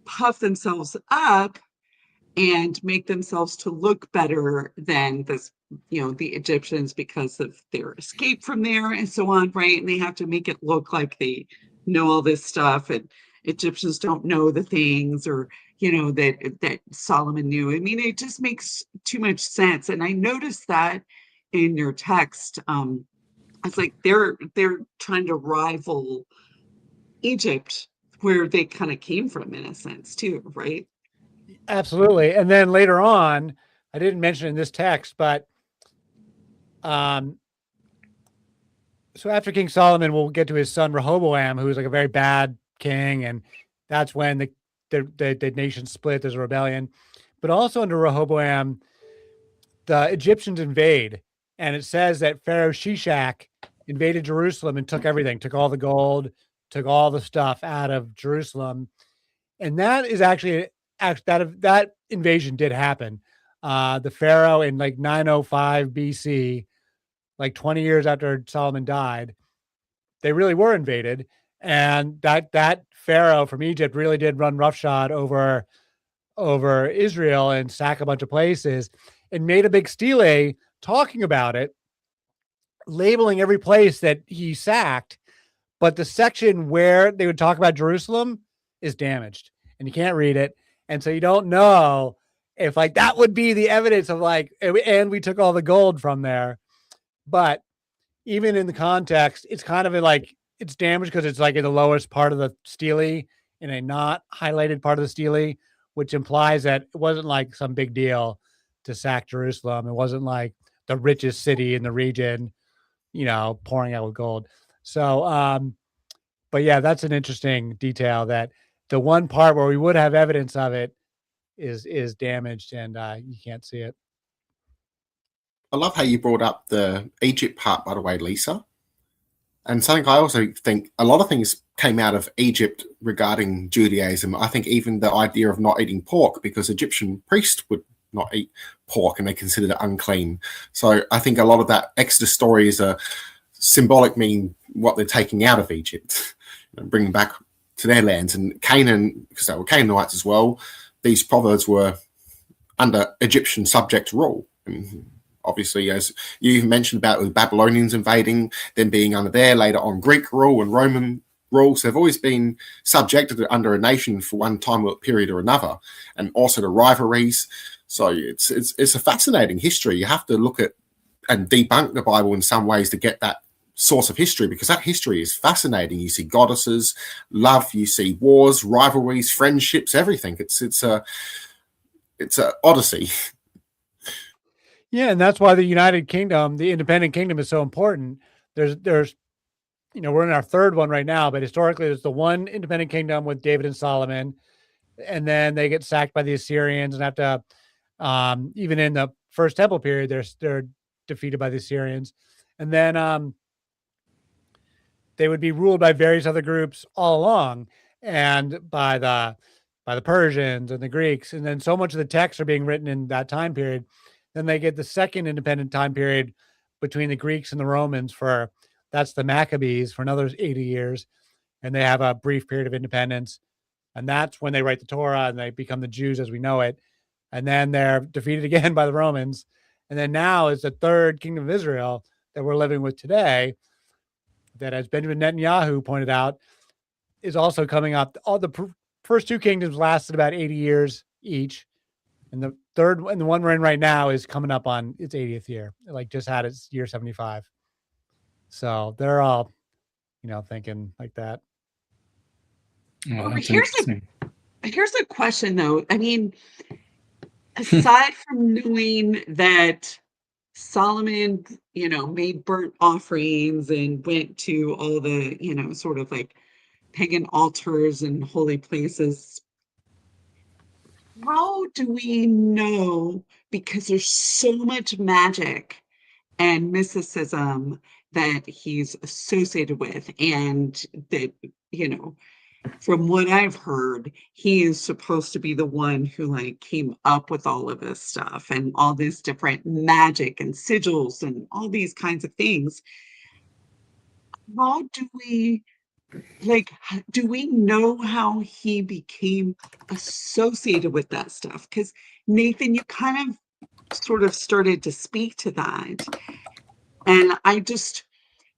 puff themselves up and make themselves to look better than this, the Egyptians because of their escape from there and so on, right? And they have to make it look like they know all this stuff, and Egyptians don't know the things, or that Solomon knew. I mean, it just makes too much sense. And I noticed that in your text, it's like they're trying to rival Egypt, where they kind of came from in a sense too, right? Absolutely. And then later on, I didn't mention in this text, but so after King Solomon, we'll get to his son Rehoboam, who was like a very bad king, and that's when the nation split. There's a rebellion, but also under Rehoboam, the Egyptians invade, and it says that Pharaoh Shishak invaded Jerusalem and took everything, took all the gold, took all the stuff out of Jerusalem, and that is actually that invasion did happen. The Pharaoh in like 905 BC, like 20 years after Solomon died, they really were invaded. And that Pharaoh from Egypt really did run roughshod over Israel and sack a bunch of places, and made a big stele talking about it, labeling every place that he sacked. But the section where they would talk about Jerusalem is damaged, and you can't read it. And so you don't know if like that would be the evidence of like, and we took all the gold from there. But even in the context, it's kind of like it's damaged because it's like in the lowest part of the stele, in a not highlighted part of the stele, which implies that it wasn't like some big deal to sack Jerusalem. It wasn't like the richest city in the region, pouring out with gold. So, but yeah, that's an interesting detail, that the one part where we would have evidence of it is damaged, and you can't see it. I love how you brought up the Egypt part, by the way, Lisa. And something I also think a lot of things came out of Egypt regarding Judaism. I think even the idea of not eating pork, because Egyptian priests would not eat pork and they considered it unclean. So I think a lot of that Exodus story is a symbolic, meaning what they're taking out of Egypt and bringing back to their lands. And Canaan, because they were Canaanites as well, these proverbs were under Egyptian subject rule. And obviously, as you mentioned about the Babylonians invading, them being under there, later on Greek rule and Roman rule. So they've always been subjected under a nation for one time period or another, and also the rivalries. So it's a fascinating history. You have to look at and debunk the Bible in some ways to get that source of history, because that history is fascinating. You see goddesses, love, you see wars, rivalries, friendships, everything. It's a odyssey. Yeah, and that's why the United Kingdom, the independent kingdom, is so important. There's we're in our third one right now, but historically there's the one independent kingdom with David and Solomon, and then they get sacked by the Assyrians and have to, even in the first temple period, they're defeated by the Assyrians, and then they would be ruled by various other groups all along, and by the Persians and the Greeks, and then so much of the texts are being written in that time period. Then they get the second independent time period between the Greeks and the Romans that's the Maccabees for another 80 years, and they have a brief period of independence, and that's when they write the Torah and they become the Jews as we know it, and then they're defeated again by the Romans, and then now is the third kingdom of Israel that we're living with today. That, as Benjamin Netanyahu pointed out, is also coming up. All the first two kingdoms lasted about 80 years each, and the third and the one we're in right now is coming up on its 80th year. It like just had its year 75. So they're all, thinking like that. Oh, Well, that's here's interesting. Here's a question though. I mean, aside from knowing that Solomon, made burnt offerings and went to all the, sort of like pagan altars and holy places, how do we know? Because there's so much magic and mysticism that he's associated with, and that, from what I've heard, he is supposed to be the one who like came up with all of this stuff and all this different magic and sigils and all these kinds of things. How do we do we know how he became associated with that stuff? Because Nathan, you kind of sort of started to speak to that. And I just,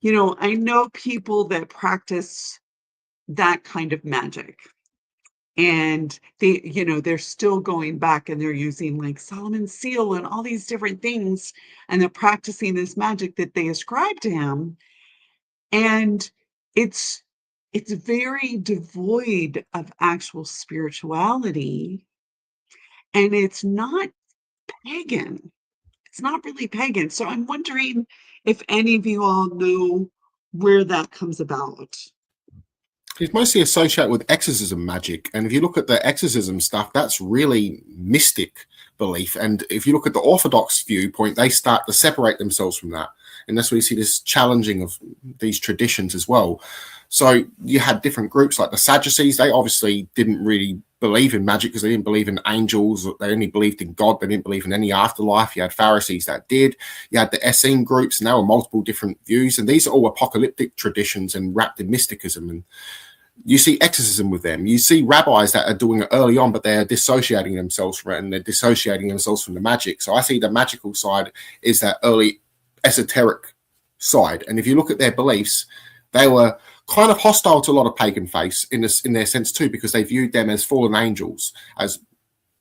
I know people that practice that kind of magic. And they're still going back and they're using like Solomon's seal and all these different things, and they're practicing this magic that they ascribe to him. And it's very devoid of actual spirituality, and it's not pagan. It's not really pagan. So I'm wondering if any of you all know where that comes about. It's mostly associated with exorcism magic. And if you look at the exorcism stuff, that's really mystic belief. And if you look at the Orthodox viewpoint, they start to separate themselves from that. And that's where you see this challenging of these traditions as well. So you had different groups like the Sadducees. They obviously didn't really believe in magic because they didn't believe in angels. They only believed in God. They didn't believe in any afterlife. You had Pharisees that did. You had the Essene groups, and there were multiple different views. And these are all apocalyptic traditions and wrapped in mysticism. And you see exorcism with them. You see rabbis that are doing it early on, but they're dissociating themselves from it, and they're dissociating themselves from the magic. So I see the magical side is that early esoteric side. And if you look at their beliefs, they were kind of hostile to a lot of pagan faiths in their sense too, because they viewed them as fallen angels, as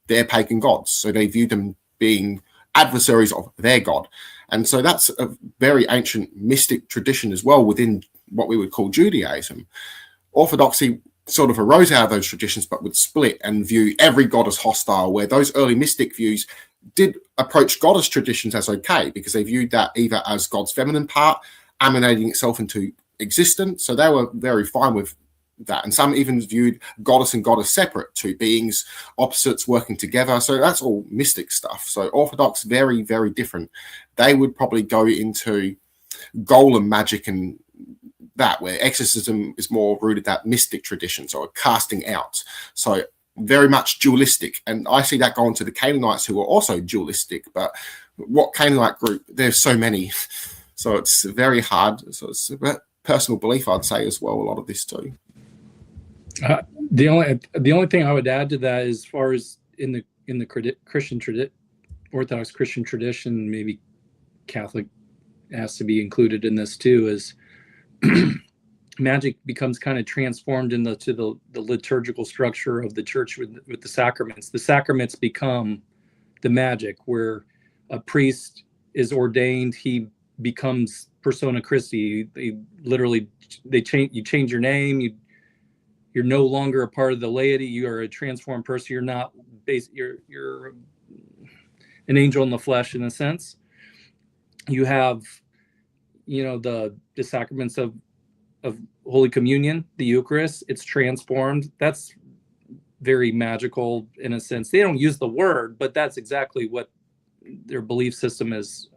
their pagan gods. So they viewed them being adversaries of their God. And so that's a very ancient mystic tradition as well within what we would call Judaism. Orthodoxy sort of arose out of those traditions, but would split and view every god as hostile, where those early mystic views did approach goddess traditions as okay, because they viewed that either as God's feminine part emanating itself into existence. So they were very fine with that. And some even viewed goddess and goddess separate, two beings, opposites working together. So that's all mystic stuff. So Orthodox, very, very different. They would probably go into golem magic and that, where exorcism is more rooted that mystic tradition, so a casting out. So very much dualistic. And I see that going to the Canaanites, who are also dualistic. But what Canaanite group? There's so many. So it's very hard. So it's a personal belief, I'd say, as well, a lot of this too. The only thing I would add to that, as far as in the Christian Orthodox Christian tradition, maybe Catholic has to be included in this too, is magic becomes kind of transformed into the liturgical structure of the church with the sacraments. The sacraments become the magic, where a priest is ordained, he becomes persona Christi. You change your name, you're no longer a part of the laity, you are a transformed person. You're not you're an angel in the flesh, in a sense. You have, the sacraments of Holy Communion, the Eucharist. It's transformed. That's very magical in a sense. They don't use the word, but that's exactly what their belief system is.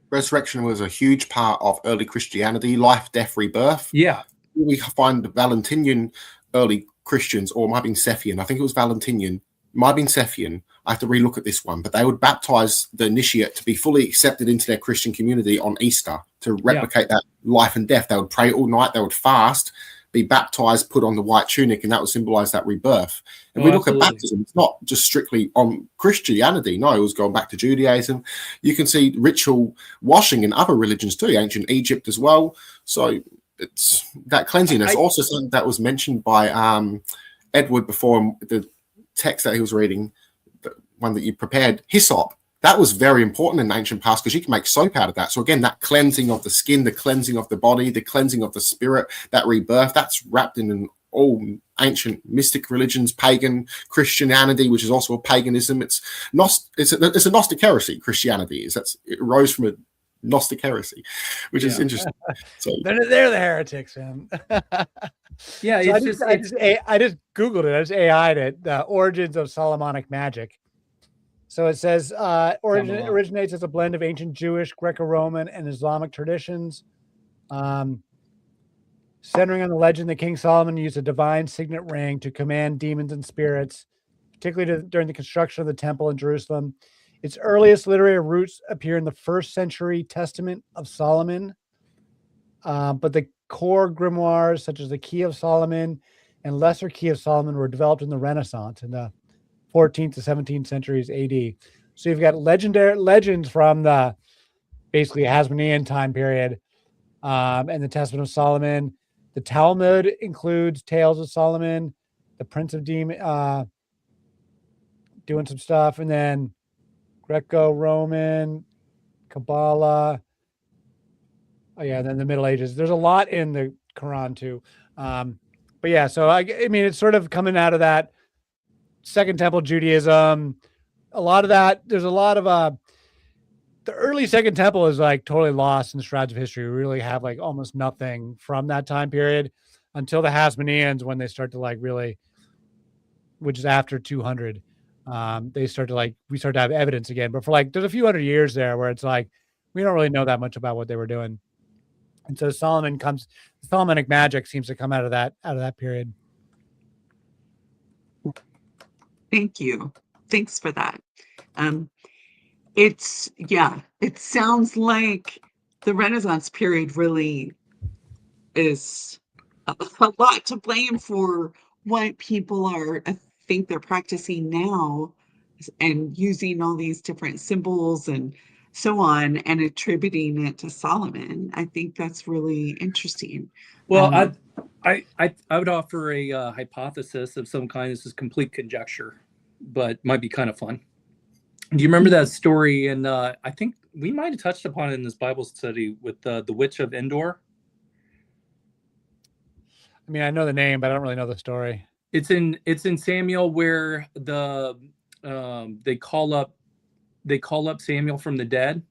Resurrection was a huge part of early Christianity, life, death, rebirth. Yeah. We find the Valentinian early Christians, or it might have been Cephian. I think it was Valentinian. It might have been Cephian. I have to relook at this one, but they would baptize the initiate to be fully accepted into their Christian community on Easter to replicate that life and death. They would pray all night. They would fast, be baptized, put on the white tunic, and that would symbolize that rebirth. And we look at baptism, it's not just strictly on Christianity. No, it was going back to Judaism. You can see ritual washing in other religions too, ancient Egypt as well. So it's that cleansiness. Also something that was mentioned by Edward before the text that he was reading, the one that you prepared, hyssop. That was very important in the ancient past because you can make soap out of that. So again, that cleansing of the skin, the cleansing of the body, the cleansing of the spirit, that rebirth, that's wrapped in all ancient mystic religions, pagan Christianity, which is also a paganism. It's a Gnostic heresy. Christianity is it arose from a Gnostic heresy, which is interesting. So they're the heretics, man. Yeah, so I just Googled it. I just AI'd it. The origins of Solomonic magic. So it says originates as a blend of ancient Jewish, Greco-Roman, and Islamic traditions, centering on the legend that King Solomon used a divine signet ring to command demons and spirits, particularly during the construction of the temple in Jerusalem. Its earliest literary roots appear in the 1st century Testament of Solomon, but the core grimoires, such as the Key of Solomon and Lesser Key of Solomon, were developed in the Renaissance in the 14th to 17th centuries AD. So you've got legends from the basically Hasmonean time period, and the Testament of Solomon. The Talmud includes tales of Solomon, the Prince of Demon, doing some stuff, and then Greco-Roman, Kabbalah. Oh yeah, and then the Middle Ages. There's a lot in the Quran too. But yeah, so I mean, it's sort of coming out of that Second Temple Judaism. A lot of that. There's a lot of the early Second Temple is like totally lost in the shrouds of history. We really have like almost nothing from that time period until the Hasmoneans, when they start to like really, which is after 200. We start to have evidence again. But for like, there's a few hundred years there where it's like, we don't really know that much about what they were doing. And so Solomonic magic seems to come out of that period. Thank you. Thanks for that. It sounds like the Renaissance period really is a lot to blame for what people I think they're practicing now and using all these different symbols and so on and attributing it to Solomon. I think that's really interesting. Well, I would offer a hypothesis of some kind. This is complete conjecture, but might be kind of fun. Do you remember that story? And I think we might have touched upon it in this Bible study with the witch of Endor. I mean, I know the name, but I don't really know the story. It's in Samuel, where they call up Samuel from the dead.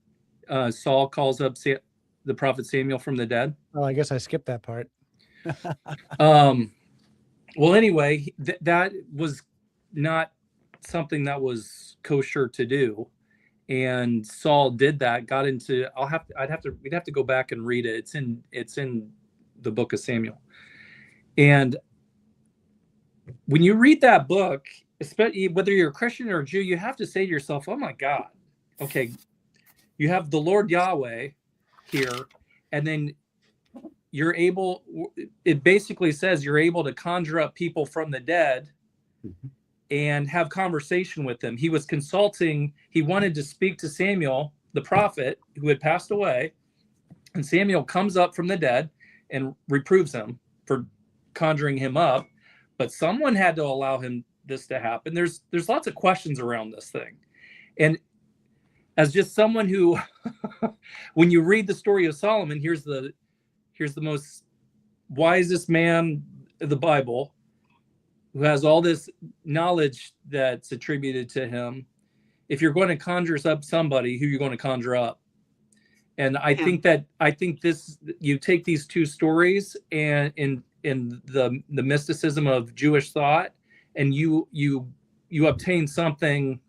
Saul calls up the prophet Samuel from the dead. Oh, I guess I skipped that part. Well, anyway, that was not something that was kosher to do, and Saul did that. Got into. We'd have to go back and read it. It's in the book of Samuel, and when you read that book, especially whether you're a Christian or a Jew, you have to say to yourself, "Oh my God, okay." You have the Lord Yahweh here, and then it basically says you're able to conjure up people from the dead and have conversation with them. He was consulting, he wanted to speak to Samuel, the prophet who had passed away, and Samuel comes up from the dead and reproves him for conjuring him up, but someone had to allow this to happen. There's lots of questions around this thing. And as just someone who, when you read the story of Solomon, here's the most wisest man of the Bible, who has all this knowledge that's attributed to him. If you're going to conjure up somebody, who you're going to conjure up? And I think this, you take these two stories and in the mysticism of Jewish thought, and you obtain something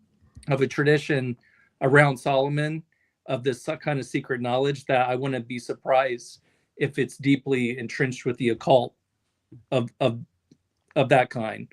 of a tradition around Solomon of this kind of secret knowledge that I wouldn't be surprised if it's deeply entrenched with the occult of that kind.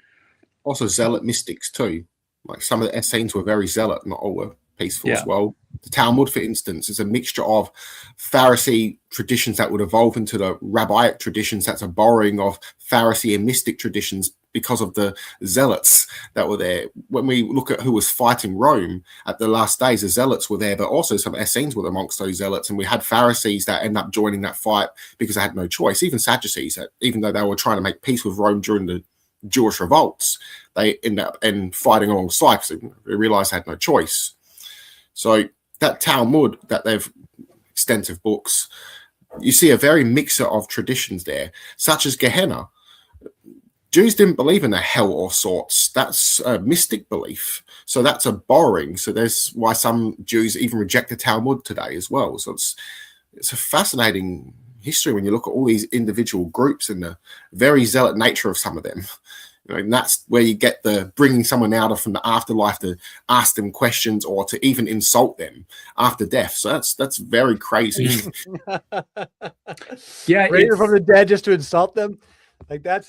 Also, zealot mystics too. Like some of the Essenes were very zealot, not all were peaceful as well. The Talmud, for instance, is a mixture of Pharisee traditions that would evolve into the rabbinic traditions. That's a borrowing of Pharisee and mystic traditions because of the zealots that were there. When we look at who was fighting Rome at the last days, the zealots were there, but also some Essenes were amongst those zealots. And we had Pharisees that end up joining that fight because they had no choice. Even Sadducees, even though they were trying to make peace with Rome during the Jewish revolts, they end up fighting alongside because they realized they had no choice. So that Talmud, that they've extensive books, you see a very mixer of traditions there, such as Gehenna. Jews didn't believe in a hell or sorts. That's a mystic belief. So that's a borrowing. So there's why some Jews even reject the Talmud today as well. So it's a fascinating history when you look at all these individual groups and the very zealot nature of some of them. You know, and that's where you get the bringing someone out from the afterlife to ask them questions or to even insult them after death. So that's very crazy. Yeah, raising from the dead just to insult them. Like that's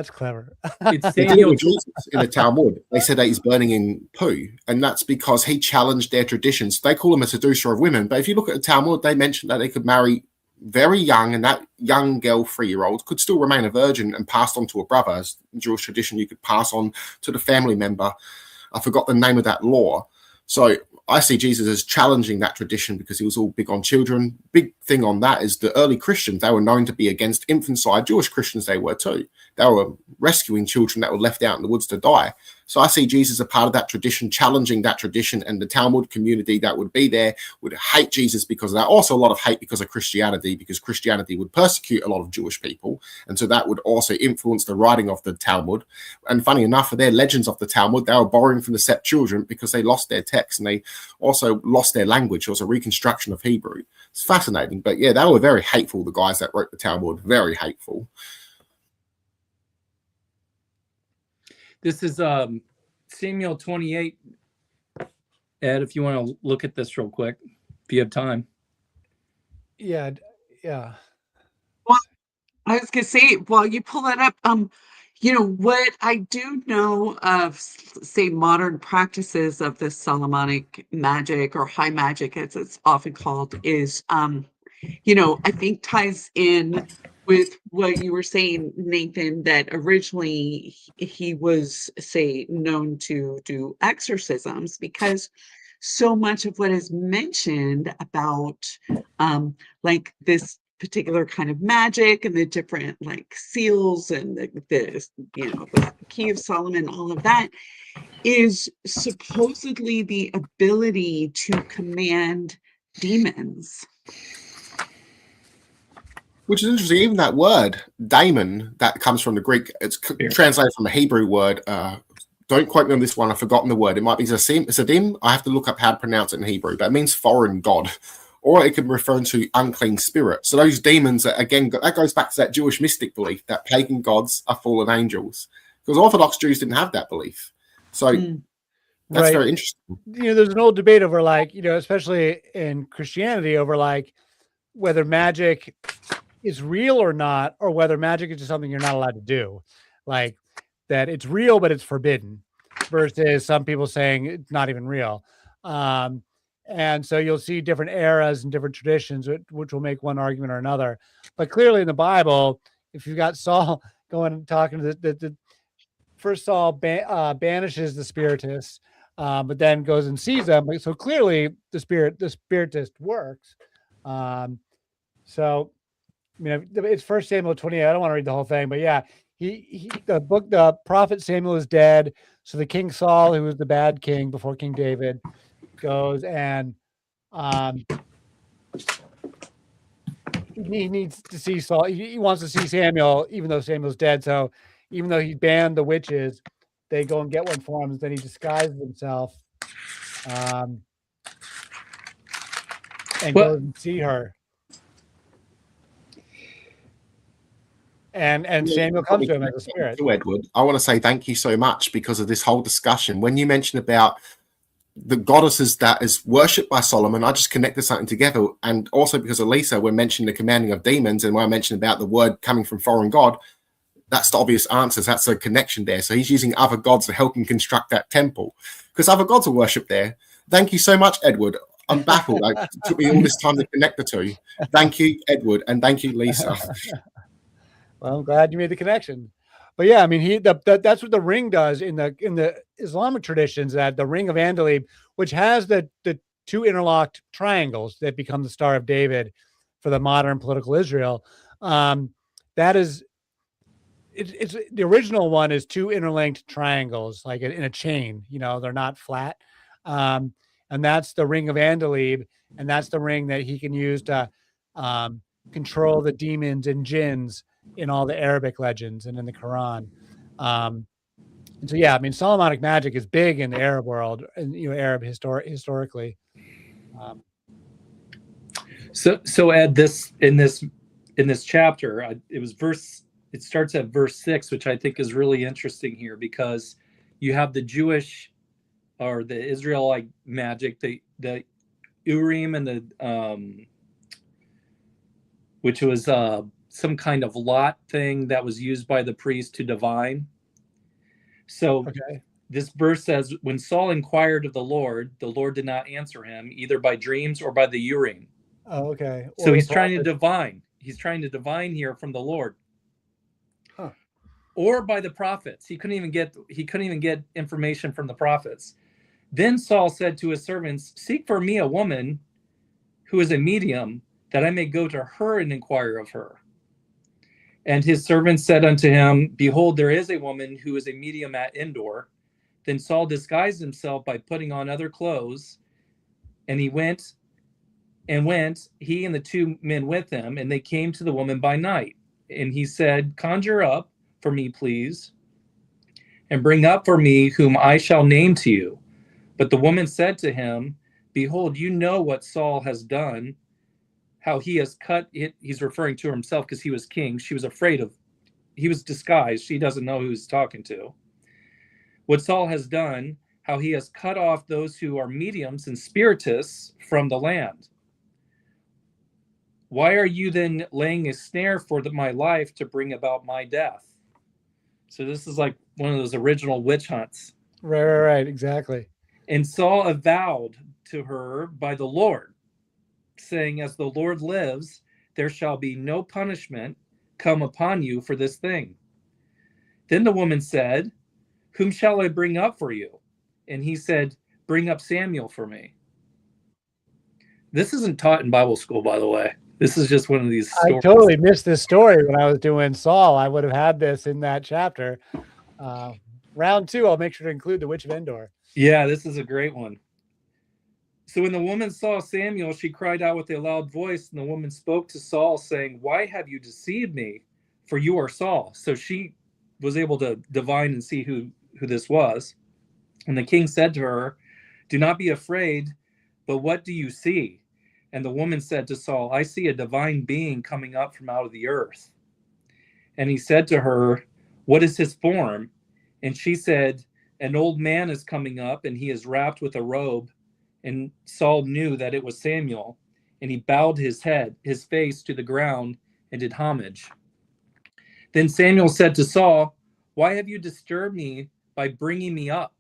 clever. It's They Daniel. with Jesus in the Talmud. They said that he's burning in poo, and that's because he challenged their traditions. They call him a seducer of women, but if you look at the Talmud, they mention that they could marry very young, and that young girl, 3-year-old, could still remain a virgin and passed on to a brother. As in Jewish tradition, you could pass on to the family member. I forgot the name of that law. So I see Jesus as challenging that tradition because he was all big on children. Big thing on that is the early Christians, they were known to be against infanticide. Jewish Christians, they were too. They were rescuing children that were left out in the woods to die. So I see Jesus a part of that tradition, challenging that tradition, and the Talmud community that would be there would hate Jesus because of that. Also a lot of hate because of Christianity, because Christianity would persecute a lot of Jewish people. And so that would also influence the writing of the Talmud. And funny enough, for their legends of the Talmud, they were borrowing from the Septuagint because they lost their text and they also lost their language. It was a reconstruction of Hebrew. It's fascinating. But yeah, they were very hateful, the guys that wrote the Talmud, very hateful. This is Samuel 28. Ed, if you want to look at this real quick, if you have time. Yeah. Well, I was gonna say, while you pull that up, what I do know of, say, modern practices of the Solomonic magic or high magic, as it's often called, is I think ties in with what you were saying, Nathan, that originally he was, say, known to do exorcisms, because so much of what is mentioned about like this particular kind of magic and the different like seals and the key of Solomon, all of that is supposedly the ability to command demons. Which is interesting. Even that word, daemon, that comes from the Greek. It's translated from a Hebrew word. Don't quote me on this one. I've forgotten the word. It might be zadim. I have to look up how to pronounce it in Hebrew, but it means foreign god. Or it could refer to unclean spirit. So those demons, again, that goes back to that Jewish mystic belief that pagan gods are fallen angels. Because Orthodox Jews didn't have that belief. So that's very interesting. There's an old debate over especially in Christianity, over whether magic is real or not, or whether magic is just something you're not allowed to do. Like that it's real, but it's forbidden, versus some people saying it's not even real. And so you'll see different eras and different traditions, which will make one argument or another. But clearly in the Bible, if you've got Saul going and talking to the first Saul banishes the spiritists, but then goes and sees them. So clearly the spiritist works. So, it's 1 Samuel 28. I don't want to read the whole thing, but yeah, the prophet Samuel is dead. So the King Saul, who was the bad king before King David, goes and he needs to see Saul. He wants to see Samuel, even though Samuel's dead. So even though he banned the witches, they go and get one for him. And then he disguises himself. and Well- goes and see her. And Samuel comes to him as a spirit. To Edward, I want to say thank you so much because of this whole discussion. When you mentioned about the goddesses that is worshipped by Solomon, I just connected something together. And also because of Lisa, we're mentioning the commanding of demons, and when I mentioned about the word coming from foreign god, that's the obvious answers. That's a connection there. So he's using other gods to help him construct that temple because other gods are worshipped there. Thank you so much, Edward. I'm baffled. Like, it took me all this time to connect the two. Thank you, Edward, and thank you, Lisa. Well, I'm glad you made the connection. But yeah, I mean, that's what the ring does in the Islamic traditions. That the ring of Andalib, which has the two interlocked triangles that become the Star of David for the modern political Israel. That is, it's the original one is two interlinked triangles, like in a chain. You know, they're not flat. And that's the ring of Andalib, and that's the ring that he can use to control the demons and jinns in all the Arabic legends and in the Quran. And so, yeah, I mean, Solomonic magic is big in the Arab world and, you know, Arab historically. So Ed, in this chapter, it starts at verse 6, which I think is really interesting here because you have the Jewish or the Israelite magic, the Urim and the which was some kind of lot thing that was used by the priest to divine. So this verse says, when Saul inquired of the Lord did not answer him either by dreams or by the Urim. Oh, okay. So he's trying to divine. He's trying to divine here from the Lord. Huh. Or by the prophets. He couldn't even get information from the prophets. Then Saul said to his servants, seek for me a woman who is a medium, that I may go to her and inquire of her. And his servants said unto him, behold, there is a woman who is a medium at Endor. Then Saul disguised himself by putting on other clothes, and he went, he and the two men with him, and they came to the woman by night. And he said, conjure up for me, please, and bring up for me whom I shall name to you. But the woman said to him, behold, you know what Saul has done, how he has cut it. He's referring to himself because he was king. She was afraid of, he was disguised. She doesn't know who he's talking to. What Saul has done, how he has cut off those who are mediums and spiritists from the land. Why are you then laying a snare for my life to bring about my death? So this is like one of those original witch hunts. Right, exactly. And Saul avowed to her by the Lord, saying, as the Lord lives, there shall be no punishment come upon you for this thing. Then the woman said, whom shall I bring up for you? And he said, bring up Samuel for me. This isn't taught in Bible school, by the way. This is just one of these stories. I totally missed this story when I was doing Saul. I would have had this in that chapter. Round 2, I'll make sure to include the Witch of Endor. Yeah, this is a great one. So when the woman saw Samuel, she cried out with a loud voice, and the woman spoke to Saul, saying, why have you deceived me? For you are Saul. So she was able to divine and see who this was. And the king said to her, do not be afraid, but what do you see? And the woman said to Saul, I see a divine being coming up from out of the earth. And he said to her, what is his form? And she said, an old man is coming up, and he is wrapped with a robe. And Saul knew that it was Samuel, and he bowed his face to the ground, and did homage. Then Samuel said to Saul, why have you disturbed me by bringing me up?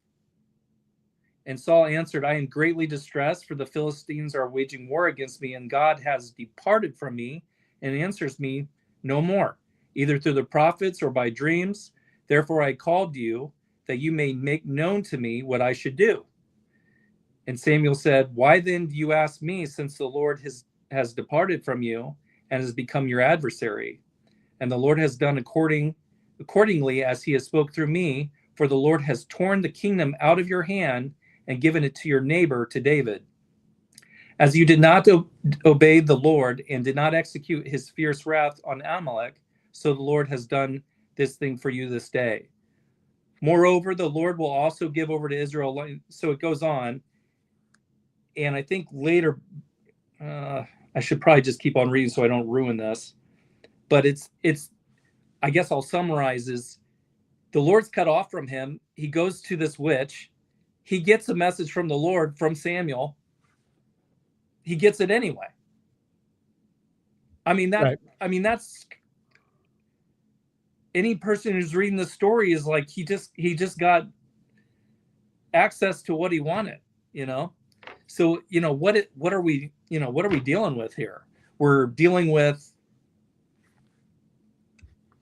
And Saul answered, I am greatly distressed, for the Philistines are waging war against me, and God has departed from me and answers me no more, either through the prophets or by dreams. Therefore I called you, that you may make known to me what I should do. And Samuel said, why then do you ask me, since the Lord has departed from you and has become your adversary? And the Lord has done accordingly as he has spoke through me, for the Lord has torn the kingdom out of your hand and given it to your neighbor, to David. As you did not obey the Lord and did not execute his fierce wrath on Amalek, so the Lord has done this thing for you this day. Moreover, the Lord will also give over to Israel. So it goes on. And I think later, I should probably just keep on reading so I don't ruin this. But it's I guess I'll summarize is the Lord's cut off from him. He goes to this witch. He gets a message from the Lord from Samuel. He gets it anyway. I mean that's any person who's reading the story is like he just got access to what he wanted, you know. So what are we dealing with here? We're dealing with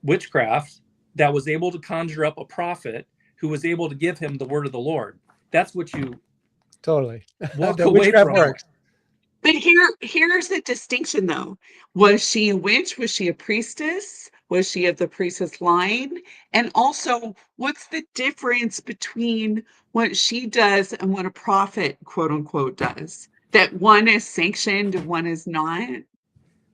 witchcraft that was able to conjure up a prophet who was able to give him the word of the Lord. That's what you totally walk the away witchcraft from. works. But here's the distinction, though. Was she a witch? Was she a priestess? Was she of the priestess line? And also, what's the difference between what she does and what a prophet, quote unquote, does? That one is sanctioned and one is not?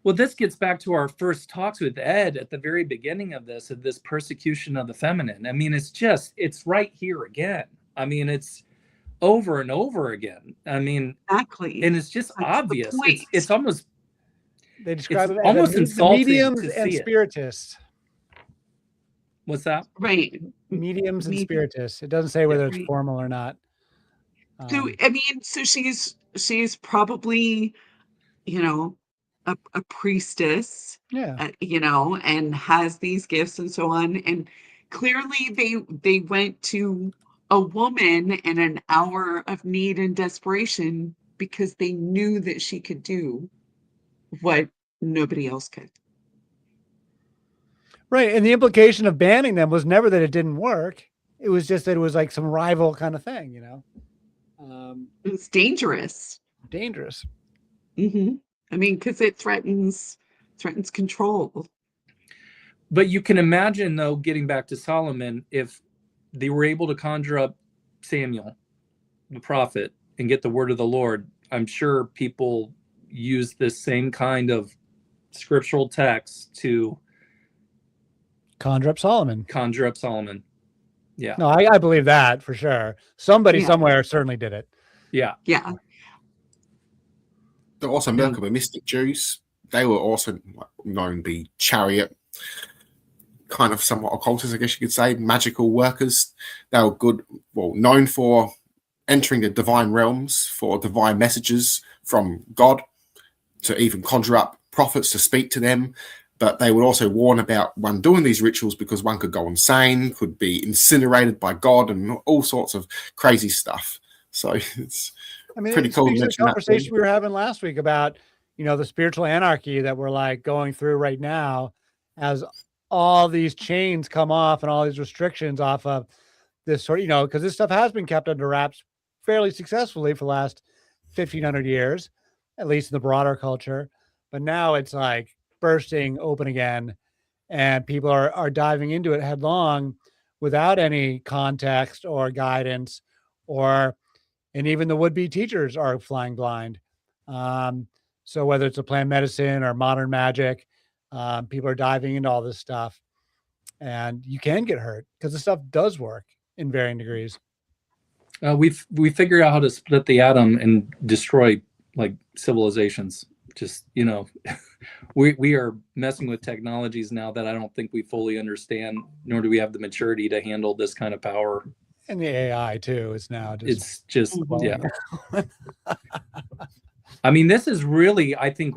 Well, this gets back to our first talks with Ed at the very beginning of this persecution of the feminine. I mean, it's right here again. I mean, it's over and over again. I mean, Exactly. and it's just That's the obvious. point. It's almost They describe it's it as almost the insulting mediums to and see it. spiritists. What's that? Right. Mediums and Medium. spiritists. It doesn't say whether it's Right. formal or not. So I mean, so she's probably, you know, a priestess, Yeah. and has these gifts and so on. And clearly they went to a woman in an hour of need and desperation because they knew that she could do what nobody else could. Right. And the implication of banning them was never that it didn't work. It was just that it was like some rival kind of thing, It's dangerous. dangerous. I mean, because it threatens control. But you can imagine, though, getting back to Solomon, if they were able to conjure up Samuel, the prophet, and get the word of the Lord, I'm sure people use this same kind of scriptural text to Conjure up Solomon. Yeah. No, I believe that for sure. Somebody Yeah. somewhere certainly did it. Yeah. Yeah. There are also Merkaba mystic Jews. They were also known to be chariot, kind of somewhat occultists, I guess you could say, magical workers. They were known for entering the divine realms, for divine messages from God, to even conjure up prophets to speak to them. But they would also warn about one doing these rituals because one could go insane, could be incinerated by God, and all sorts of crazy stuff. So it's pretty cool to speaks to the mention that. conversation we were having last week about, the spiritual anarchy that we're like going through right now as all these chains come off and all these restrictions off of this sort of, because this stuff has been kept under wraps fairly successfully for the last 1,500 years, at least in the broader culture. But now it's like bursting open again, and people are diving into it headlong without any context or guidance, and even the would-be teachers are flying blind. So whether it's a plant medicine or modern magic, people are diving into all this stuff, and you can get hurt because the stuff does work in varying degrees. We figured out how to split the atom and destroy like civilizations. Just, we are messing with technologies now that I don't think we fully understand, nor do we have the maturity to handle this kind of power. And the AI too is now just yeah. I mean, this is really, I think,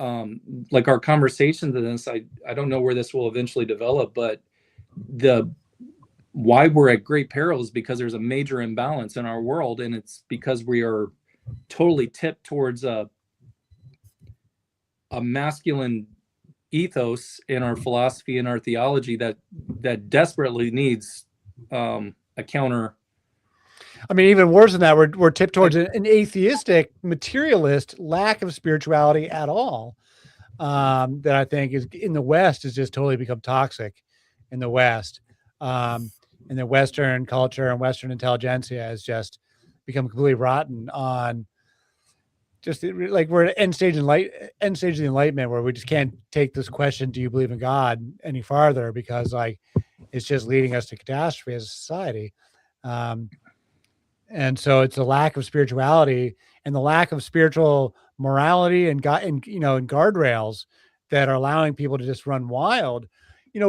like our conversations in this, I don't know where this will eventually develop, but why we're at great peril is because there's a major imbalance in our world, and it's because we are totally tipped towards a masculine ethos in our philosophy and our theology that desperately needs a counter. I mean, even worse than that, we're tipped towards an atheistic, materialist lack of spirituality at all. That I think is in the West has just totally become toxic in the West. And the Western culture and Western intelligentsia has just become completely rotten on just like we're at end stage of the Enlightenment, where we just can't take this question, do you believe in God, any farther, because like it's just leading us to catastrophe as a society. And so it's a lack of spirituality and the lack of spiritual morality and and guardrails that are allowing people to just run wild,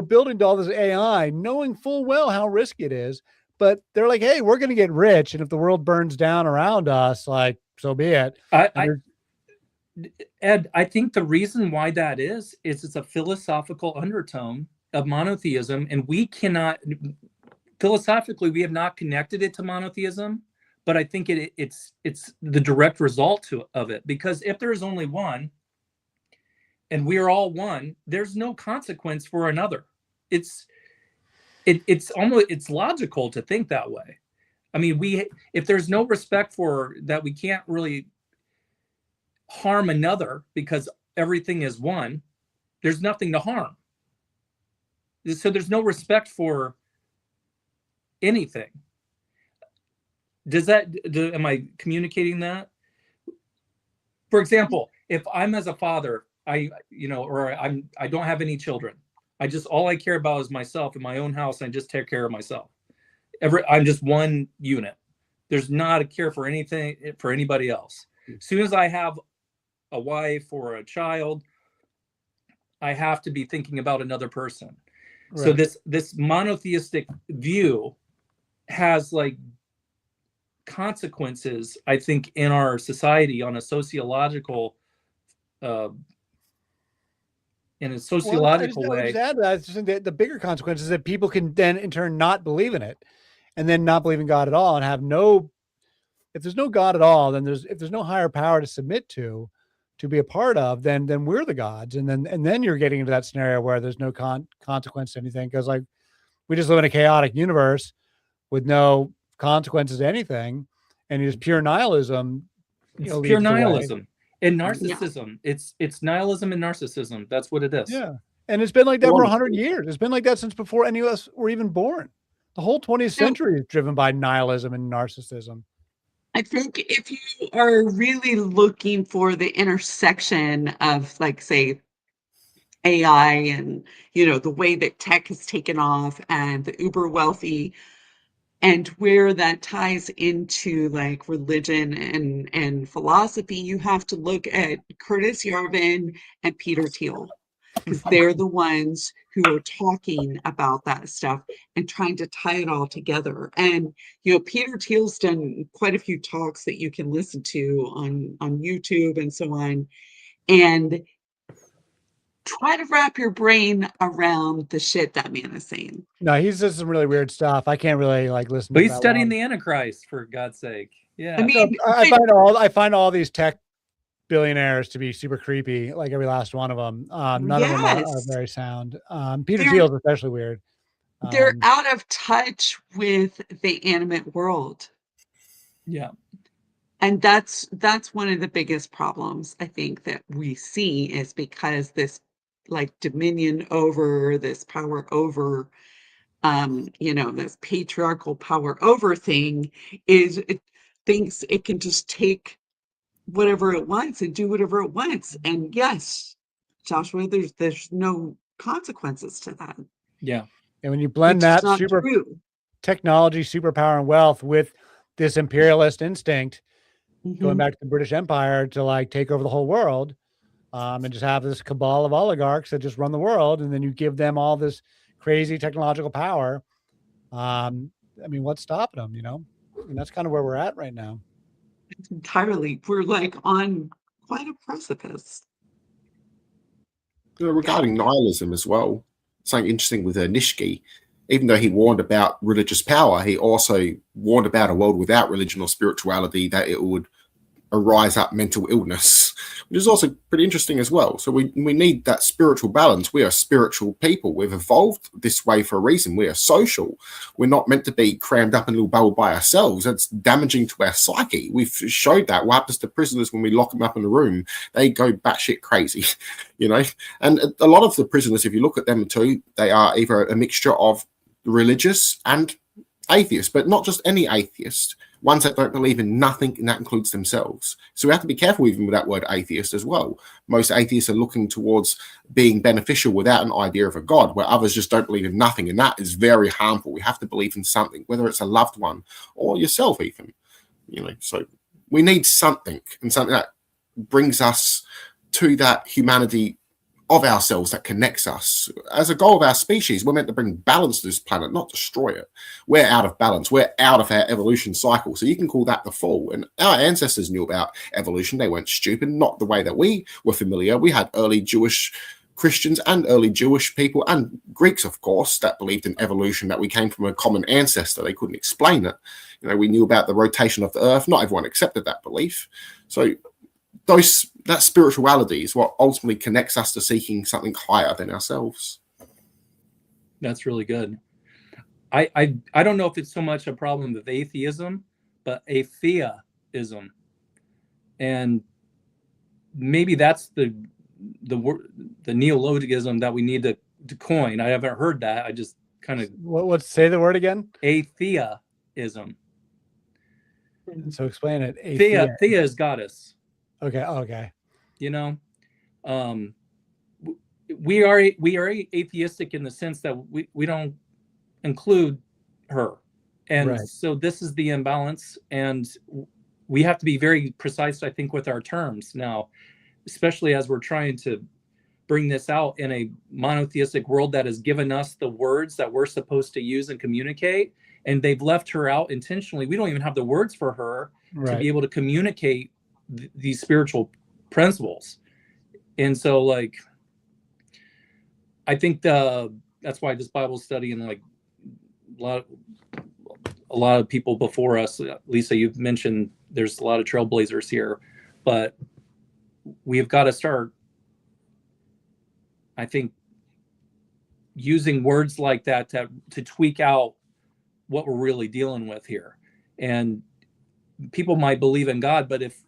building all this AI, knowing full well how risky it is. But they're like, hey, we're going to get rich. And if the world burns down around us, like, so be it. Ed, I think the reason why that is it's a philosophical undertone of monotheism, and we cannot, philosophically, we have not connected it to monotheism, but I think it's the direct result of it. Because if there's only one, and we are all one, there's no consequence for another. It's logical to think that way. I mean, if there's no respect for that, we can't really harm another because everything is one. There's nothing to harm. So there's no respect for anything. Am I communicating that? For example, if I'm as a father, I don't have any children. All I care about is myself in my own house. And I just take care of myself. I'm just one unit. There's not a care for anything for anybody else. As soon as I have a wife or a child, I have to be thinking about another person. Right. So this monotheistic view has like consequences, I think, in our society on a sociological way. I just add that. I just think that the bigger consequence is that people can then in turn not believe in it, and then not believe in God at all, and have if there's no God at all, then if there's no higher power to submit to be a part of, then we're the gods, and then you're getting into that scenario where there's no consequence to anything, because like we just live in a chaotic universe with no consequences to anything, and it's pure nihilism. It's pure nihilism and narcissism. Yeah. It's nihilism and narcissism. That's what it is. Yeah, and it's been like that for 100 years. It's been like that since before any of us were even born. The whole 20th century is driven by nihilism and narcissism. I think if you are really looking for the intersection of, like, say, AI and, the way that tech has taken off and the uber wealthy, and where that ties into like religion and philosophy, you have to look at Curtis Yarvin and Peter Thiel, because they're the ones who are talking about that stuff and trying to tie it all together. And, Peter Thiel's done quite a few talks that you can listen to on YouTube and so on, and try to wrap your brain around the shit that man is saying. No, he says some really weird stuff. I can't really like listen but to he's studying the Antichrist, for God's sake. Yeah. I mean, I find all these tech billionaires to be super creepy, like every last one of them. None of them are very sound. Peter Thiel is especially weird. They're out of touch with the animate world. Yeah. And that's one of the biggest problems I think that we see, is because this like dominion over, this power over, this patriarchal power over thing it thinks it can just take whatever it wants and do whatever it wants. And yes, Joshua, there's no consequences to that. Yeah. And when you blend that super technology, superpower, and wealth with this imperialist instinct, going back to the British Empire, to like take over the whole world, and just have this cabal of oligarchs that just run the world, and then you give them all this crazy technological power. I mean, what's stopping them? And that's kind of where we're at right now. Entirely, we're like on quite a precipice. Regarding nihilism as well, something interesting with Nishki, even though he warned about religious power, he also warned about a world without religion or spirituality, that it would arise up mental illness, which is also pretty interesting as well. So we need that spiritual balance. We are spiritual people. We've evolved this way for a reason. We are social. We're not meant to be crammed up in a little bubble by ourselves. That's damaging to our psyche. We've showed that. What happens to prisoners when we lock them up in a room? They go batshit crazy, And a lot of the prisoners, if you look at them too, they are either a mixture of religious and atheist, but not just any atheist. Ones that don't believe in nothing, and that includes themselves. So we have to be careful even with that word atheist as well. Most atheists are looking towards being beneficial without an idea of a God, where others just don't believe in nothing, and that is very harmful. We have to believe in something, whether it's a loved one or yourself even. So we need something, and something that brings us to that humanity of ourselves, that connects us. As a goal of our species, we're meant to bring balance to this planet, not destroy it. We're out of balance. We're out of our evolution cycle. So you can call that the fall. And our ancestors knew about evolution. They weren't stupid, not the way that we were familiar. We had early Jewish Christians and early Jewish people, and Greeks, of course, that believed in evolution, that we came from a common ancestor. They couldn't explain it. We knew about the rotation of the earth. Not everyone accepted that belief. So that spirituality is what ultimately connects us to seeking something higher than ourselves. That's really good. I don't know if it's so much a problem with atheism, but atheism, and maybe that's the neologism that we need to coin. I haven't heard that. I just kind of what say the word again? Atheism. So explain it. Thea is goddess. Okay. We are atheistic in the sense that we don't include her, and right. So this is the imbalance, and we have to be very precise, I think, with our terms now, especially as we're trying to bring this out in a monotheistic world that has given us the words that we're supposed to use and communicate, and they've left her out intentionally. We don't even have the words for her to be able to communicate these spiritual principles. And so, I think that's why this Bible study, and a lot of people before us, Lisa, you've mentioned there's a lot of trailblazers here, but we have got to start, I think, using words like that to tweak out what we're really dealing with here. And people might believe in God, but if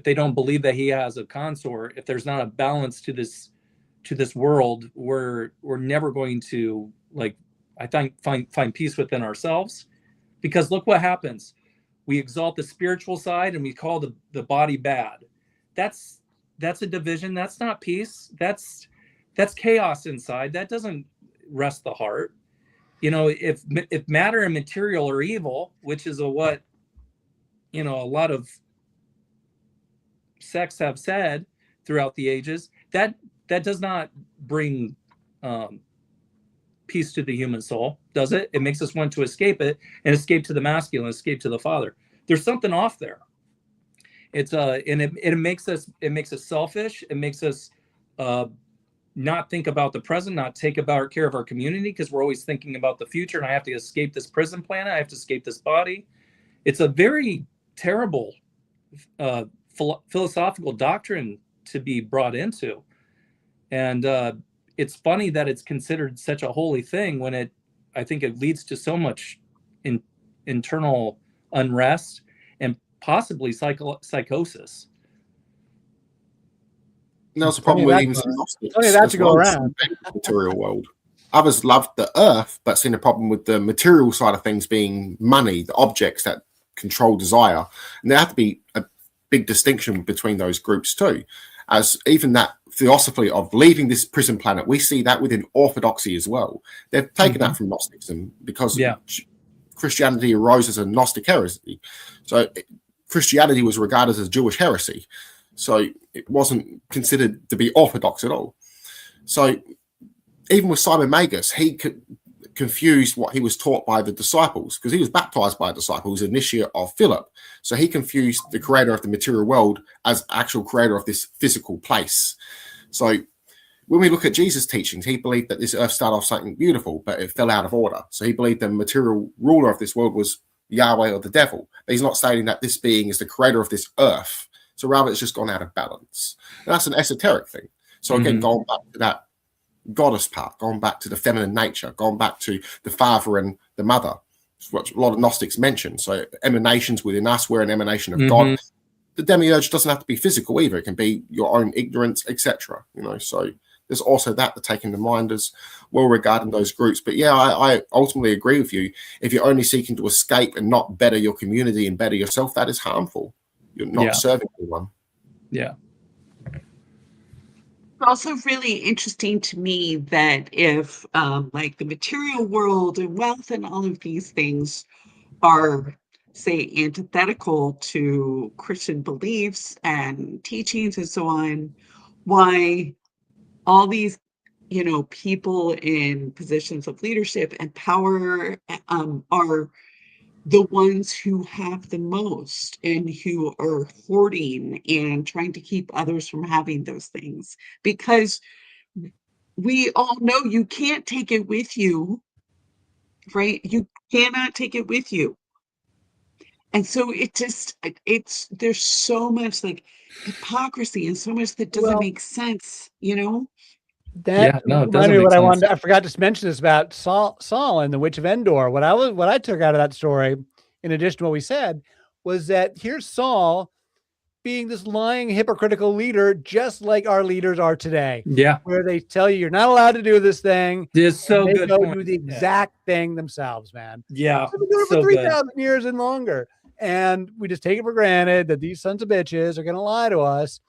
they don't believe that he has a consort, if there's not a balance to this world, we're never going to, I think, find peace within ourselves. Because look what happens. We exalt the spiritual side and we call the body bad. That's a division. That's not peace. That's chaos inside. That doesn't rest the heart. If matter and material are evil, which is what a lot of sects have said throughout the ages, that does not bring peace to the human soul, does it? It makes us want to escape it and escape to the masculine, escape to the father. There's something off there. It's and it makes us selfish. It makes us not think about the present, not take about care of our community, because we're always thinking about the future. And I have to escape this prison planet. I have to escape this body. It's a very terrible philosophical doctrine to be brought into. And it's funny that it's considered such a holy thing when I think it leads to so much internal unrest and possibly psychosis. And that's the problem with even some Gnostics. Funny that to go around. Material world. Others loved the earth, but seen a problem with the material side of things being money, the objects that control desire. And there have to be a big distinction between those groups too. As even that theosophy of leaving this prison planet, we see that within Orthodoxy as well. They've taken that from Gnosticism because Christianity arose as a Gnostic heresy. So Christianity was regarded as Jewish heresy. So it wasn't considered to be orthodox at all. So even with Simon Magus, he confused what he was taught by the disciples, because he was baptized by a disciple who was initiate of Philip. So he confused the creator of the material world as actual creator of this physical place. So when we look at Jesus' teachings, he believed that this earth started off something beautiful, but it fell out of order. So he believed the material ruler of this world was Yahweh or the devil. But he's not stating that this being is the creator of this earth. So rather, it's just gone out of balance. And that's an esoteric thing. So again, going back to that goddess part, going back to the feminine nature, going back to the father and the mother, what a lot of Gnostics mention. So emanations within us, we're an emanation of God. The demiurge doesn't have to be physical either. It can be your own ignorance, etc. So there's also that to take into mind as well regarding those groups. But yeah, I ultimately agree with you. If you're only seeking to escape and not better your community and better yourself, that is harmful. You're not serving anyone. Yeah. Also really interesting to me that if the material world and wealth and all of these things are say, antithetical to Christian beliefs and teachings and so on, why all these, people in positions of leadership and power are the ones who have the most and who are hoarding and trying to keep others from having those things. Because we all know you can't take it with you, right? You cannot take it with you. And so there's so much like hypocrisy and so much that doesn't Well, make sense, that No, it reminded doesn't me make what I sense. wanted. I forgot to mention this about Saul and the Witch of Endor. What I took out of that story, in addition to what we said, was that here's Saul being this lying, hypocritical leader, just like our leaders are today, Yeah, where they tell you you're not allowed to do this thing. it's so They good. go point. do the exact thing themselves, man. Yeah, They've been doing it for so good. 3,000 years and longer. And we just take it for granted that these sons of bitches are going to lie to us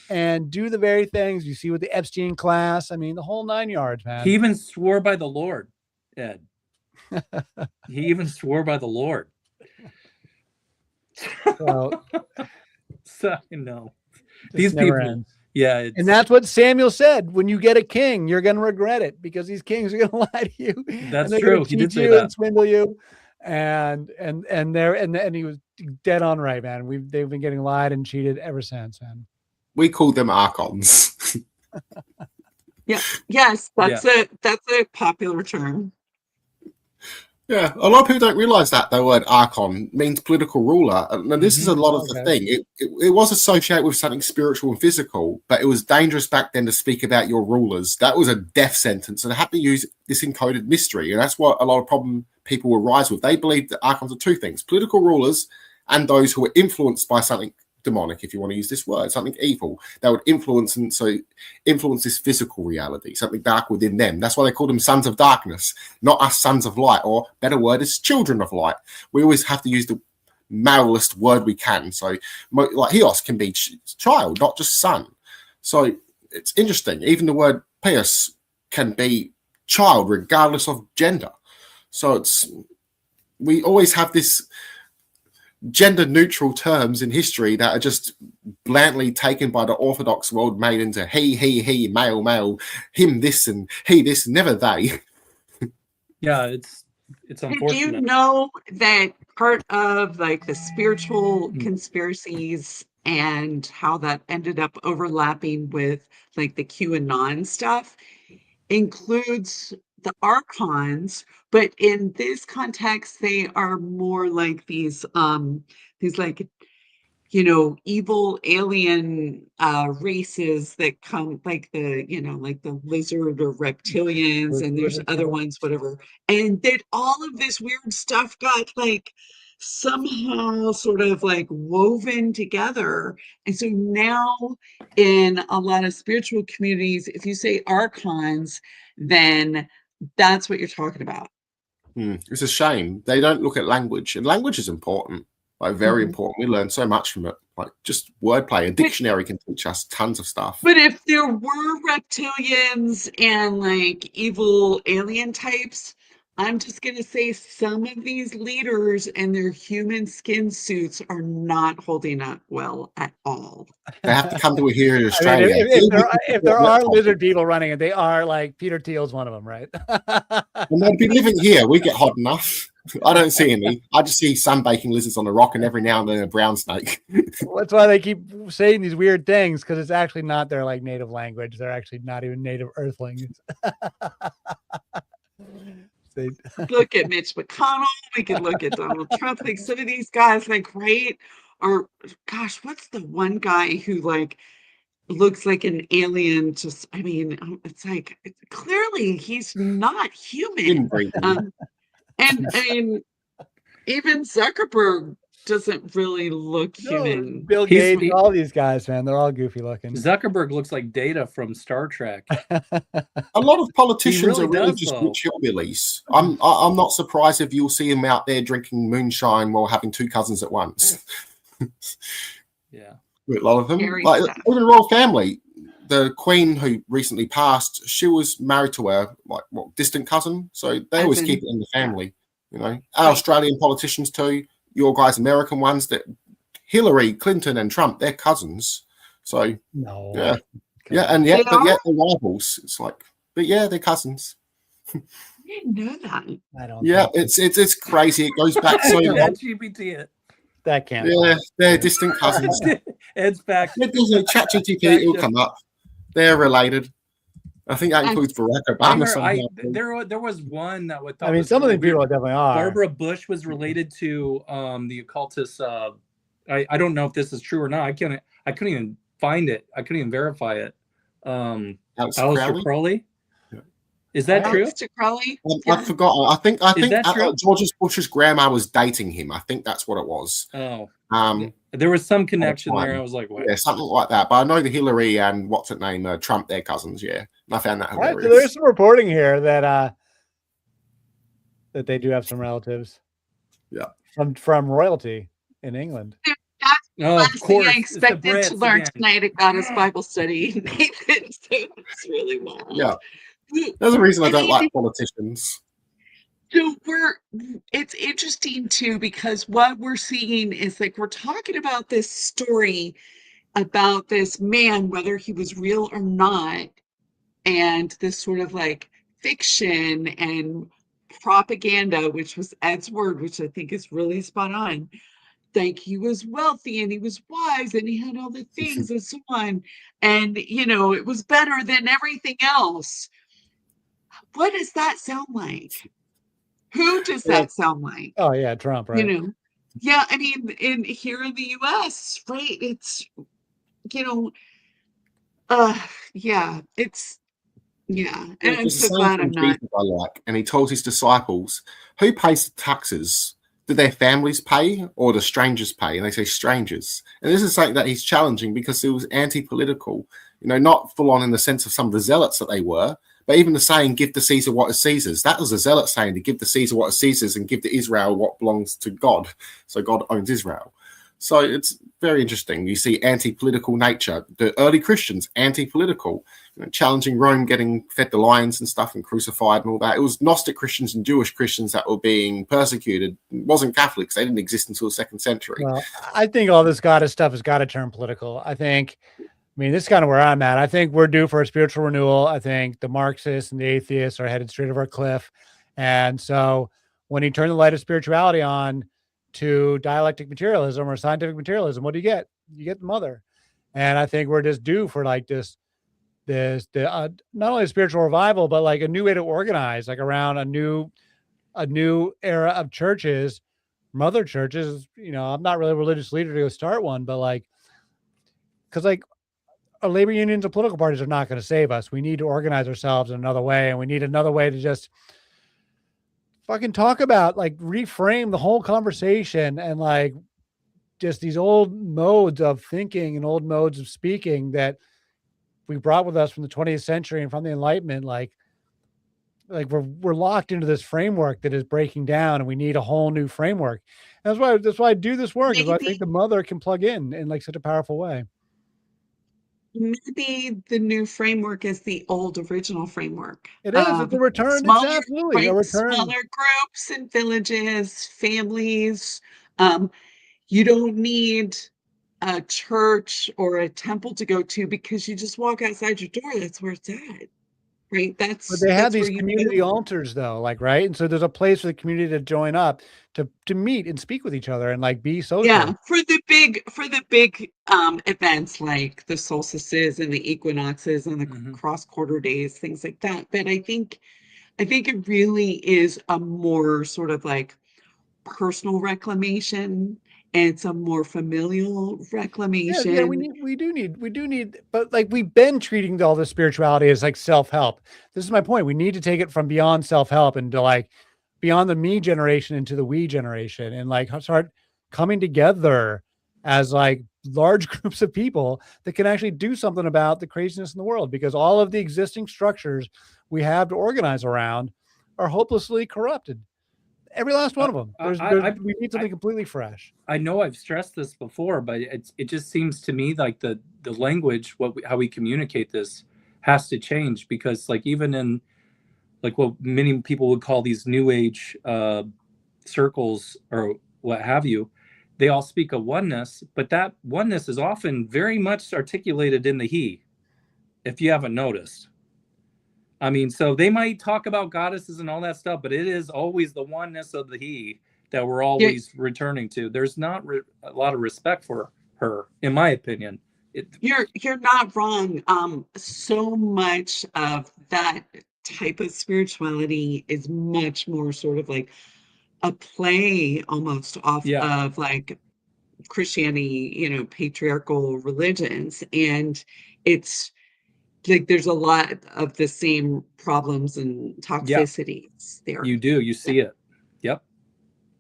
and do the very things you see with the Epstein class. I mean, the whole 9 yards, man. He even swore by the Lord, Ed. He even swore by the Lord. So, So, no. these people, ends. yeah. And that's what Samuel said. When you get a king, you're going to regret it because these kings are going to lie to you. That's and true. He did say you that. And swindle you. And he was dead on right, man. They've been getting lied and cheated ever since, man. We called them archons. Yeah. Yes, that's a popular term. Yeah, a lot of people don't realize that the word archon means political ruler. And this is a lot of the thing. It was associated with something spiritual and physical, but it was dangerous back then to speak about your rulers. That was a death sentence, and they had to use this encoded mystery. And that's what a lot of problem people will rise with. They believe that archons are two things: political rulers and those who are influenced by something demonic, if you want to use this word, something evil that would influence this physical reality, something dark within them. That's why they call them sons of darkness, not us sons of light, or better word is children of light. We always have to use the malest word we can. So like Hios can be child, not just son. So it's interesting. Even the word Pius can be child regardless of gender. So we always have this gender neutral terms in history that are just blandly taken by the orthodox world, made into he, male, him this and he this, never they. Yeah, it's unfortunate. Do you know that part of like the spiritual conspiracies and how that ended up overlapping with like the QAnon stuff includes the archons, but in this context, they are more like these like, evil alien races that come like like the lizard or reptilians, and there's other ones, whatever. And that all of this weird stuff got like somehow sort of like woven together. And so now in a lot of spiritual communities, if you say archons, then that's what you're talking about. It's a shame. They don't look at language, and language is important. Like very important. We learn so much from it. Like just wordplay. A dictionary can teach us tons of stuff. But if there were reptilians and like evil alien types, I'm just going to say some of these leaders and their human skin suits are not holding up well at all. They have to come to here in Australia. I mean, if there are lizard people running it, they are like Peter Thiel's one of them, right? And they'd be living here. We get hot enough. I don't see any. I just see sunbaking lizards on the rock and every now and then a brown snake. Well, that's why they keep saying these weird things, because it's actually not their like native language. They're actually not even native earthlings. Look at Mitch McConnell. We could look at Donald Trump. Like some of these guys, like, right? Or gosh, what's the one guy who like looks like an alien? Just, I mean, it's like clearly he's not human. And I mean, even Zuckerberg doesn't really look human. Bill Gates, all these guys, man, they're all goofy looking. Zuckerberg looks like Data from Star Trek. A lot of politicians are really just rich hillbillies. I'm not surprised if you'll see him out there drinking moonshine while having two cousins at once. Yeah, a lot of them, like even the royal family. The Queen who recently passed, she was married to her distant cousin, so they always keep it in the family. Our Australian politicians too. your guys' American ones, that Hillary Clinton and Trump, they're cousins. So No. yeah, Come yeah, on. and yet, They but are? yet they're rivals. It's like, but yeah, they're cousins. I didn't know that. I don't. Yeah, think it's crazy. It goes back so long. ChatGPT it. that can't. Yeah, they're distant cousins. It's back. ChatGPT will come up. They're related. I think that includes Barack Obama somehow. There was one that would. I mean, some of these people definitely are. Barbara Bush was related to the occultist. I don't know if this is true or not. I couldn't even find it. I couldn't even verify it. Aleister Crowley. Yeah. Is that true? Aleister Crowley? I forgot. I think that true? George Bush's grandma was dating him. I think that's what it was. Oh. Um, there was some connection there. I was like, what? Yeah, something like that. But I know the Hillary and what's her name, Trump, they're cousins. Yeah, and I found that hilarious. Right, so there's some reporting here that that they do have some relatives. Yeah, from royalty in England. Of course, I expected to learn tonight at Goddess Bible Study, Nathan. So it's really wild. Yeah, there's a reason I don't like politicians. So it's interesting too, because what we're seeing is like we're talking about this story about this man, whether he was real or not, and this sort of like fiction and propaganda, which was Ed's word, which I think is really spot on. Like he was wealthy and he was wise and he had all the things and so on. And, it was better than everything else. What does that sound like? Who does that sound like? Oh, yeah, Trump, right? Yeah, I mean, here in the US, right? It's, and I'm so glad I'm not. I like, and he told his disciples, who pays the taxes? Do their families pay or do strangers pay? And they say strangers. And this is something that he's challenging because it was anti-political, not full on in the sense of some of the zealots that they were, but even the saying, give to Caesar what is Caesar's. That was a zealot saying to give to Caesar what is Caesar's and give to Israel what belongs to God. So God owns Israel. So it's very interesting. You see anti-political nature. The early Christians, anti-political, challenging Rome getting fed the lions and stuff and crucified and all that. It was Gnostic Christians and Jewish Christians that were being persecuted. It wasn't Catholics. They didn't exist until the 2nd century. Well, I think all this goddess stuff has got to turn political. I mean, this is kind of where I'm at. I think we're due for a spiritual renewal. I think the Marxists and the atheists are headed straight over a cliff. And so when you turn the light of spirituality on to dialectic materialism or scientific materialism, what do you get? You get the mother. And I think we're just due for like this not only a spiritual revival, but like a new way to organize, like around a new era of churches, mother churches. I'm not really a religious leader to go start one, but like, because like our labor unions and political parties are not going to save us. We need to organize ourselves in another way, and we need another way to just fucking talk about, like, reframe the whole conversation and like just these old modes of thinking and old modes of speaking that we brought with us from the 20th century and from the Enlightenment. Like we're locked into this framework that is breaking down, and we need a whole new framework. And that's why I do this work. Is I think the mother can plug in like such a powerful way. Maybe the new framework is the old original framework. It is. It's a return. Smaller, it's absolutely a return. Smaller groups and villages, families. You don't need a church or a temple to go to, because you just walk outside your door. That's where it's at. Right. But they have these community altars though, like, right. And so there's a place for the community to join up to meet and speak with each other and like be social. Yeah. For the big events like the solstices and the equinoxes and the cross quarter days, things like that. But I think it really is a more sort of like personal reclamation. And it's a more familial reclamation. Yeah, we do need, but like we've been treating all this spirituality as like self-help. This is my point. We need to take it from beyond self-help and to like beyond the me generation into the we generation, and like start coming together as like large groups of people that can actually do something about the craziness in the world, because all of the existing structures we have to organize around are hopelessly corrupted. Every last one of them. We need something completely fresh. I know I've stressed this before, but it just seems to me like the language, how we communicate this has to change, because like even in like what many people would call these new age circles, or what have you, they all speak of oneness, but that oneness is often very much articulated in the he, if you haven't noticed. I mean, so they might talk about goddesses and all that stuff, but it is always the oneness of the he that we're always returning to. There's not a lot of respect for her, in my opinion. You're not wrong. So much of that type of spirituality is much more sort of like a play almost off of like Christianity, you know, patriarchal religions. And it's like there's a lot of the same problems and toxicities there. You do, you see it. Yep.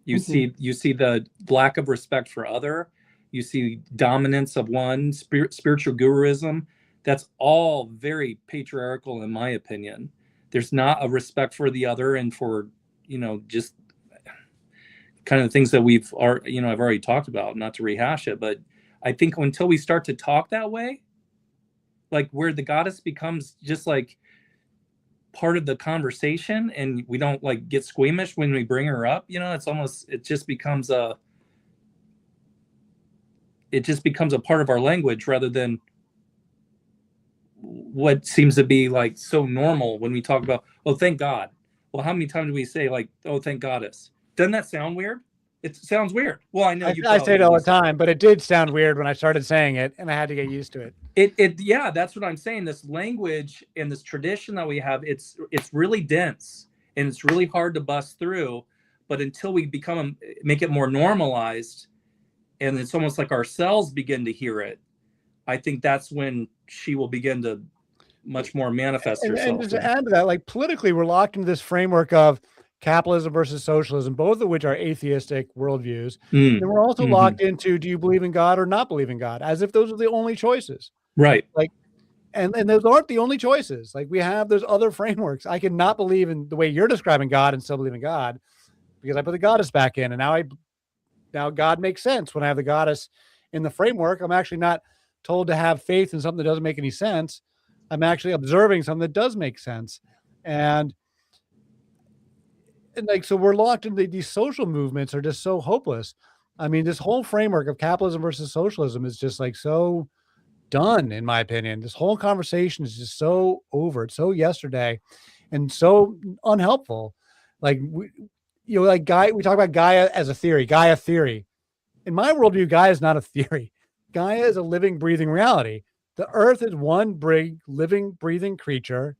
You see the lack of respect for other. You see dominance of one, spiritual guruism. That's all very patriarchal, in my opinion. There's not a respect for the other and for, you know, just kind of things that I've already talked about, not to rehash it. But I think until we start to talk that way, like where the goddess becomes just like part of the conversation and we don't like get squeamish when we bring her up, you know, it just becomes a part of our language rather than what seems to be like so normal when we talk about, oh, thank God. Well, how many times do we say like, oh, thank goddess? Doesn't that sound weird? It sounds weird. Well, I know I say it all the time, but it did sound weird when I started saying it, and I had to get used to it. Yeah, that's what I'm saying. This language and this tradition that we have, it's really dense and it's really hard to bust through. But until we make it more normalized, and it's almost like our cells begin to hear it, I think that's when she will begin to much more manifest herself. And just to add to that, like politically, we're locked into this framework of capitalism versus socialism, both of which are atheistic worldviews. And we're also locked into, do you believe in God or not believe in God? As if those are the only choices. Right. Like, and those aren't the only choices. Like we have those other frameworks. I can not believe in the way you're describing God and still believe in God because I put the goddess back in. And now God makes sense when I have the goddess in the framework. I'm actually not told to have faith in something that doesn't make any sense. I'm actually observing something that does make sense. And like, so we're locked into these social movements are just so hopeless. I mean, this whole framework of capitalism versus socialism is just like so done, in my opinion. This whole conversation is just so over. It's so yesterday and so unhelpful. Like, we talk about Gaia as a theory, Gaia theory. In my worldview, Gaia is not a theory. Gaia is a living, breathing reality. The earth is one big, living, breathing creature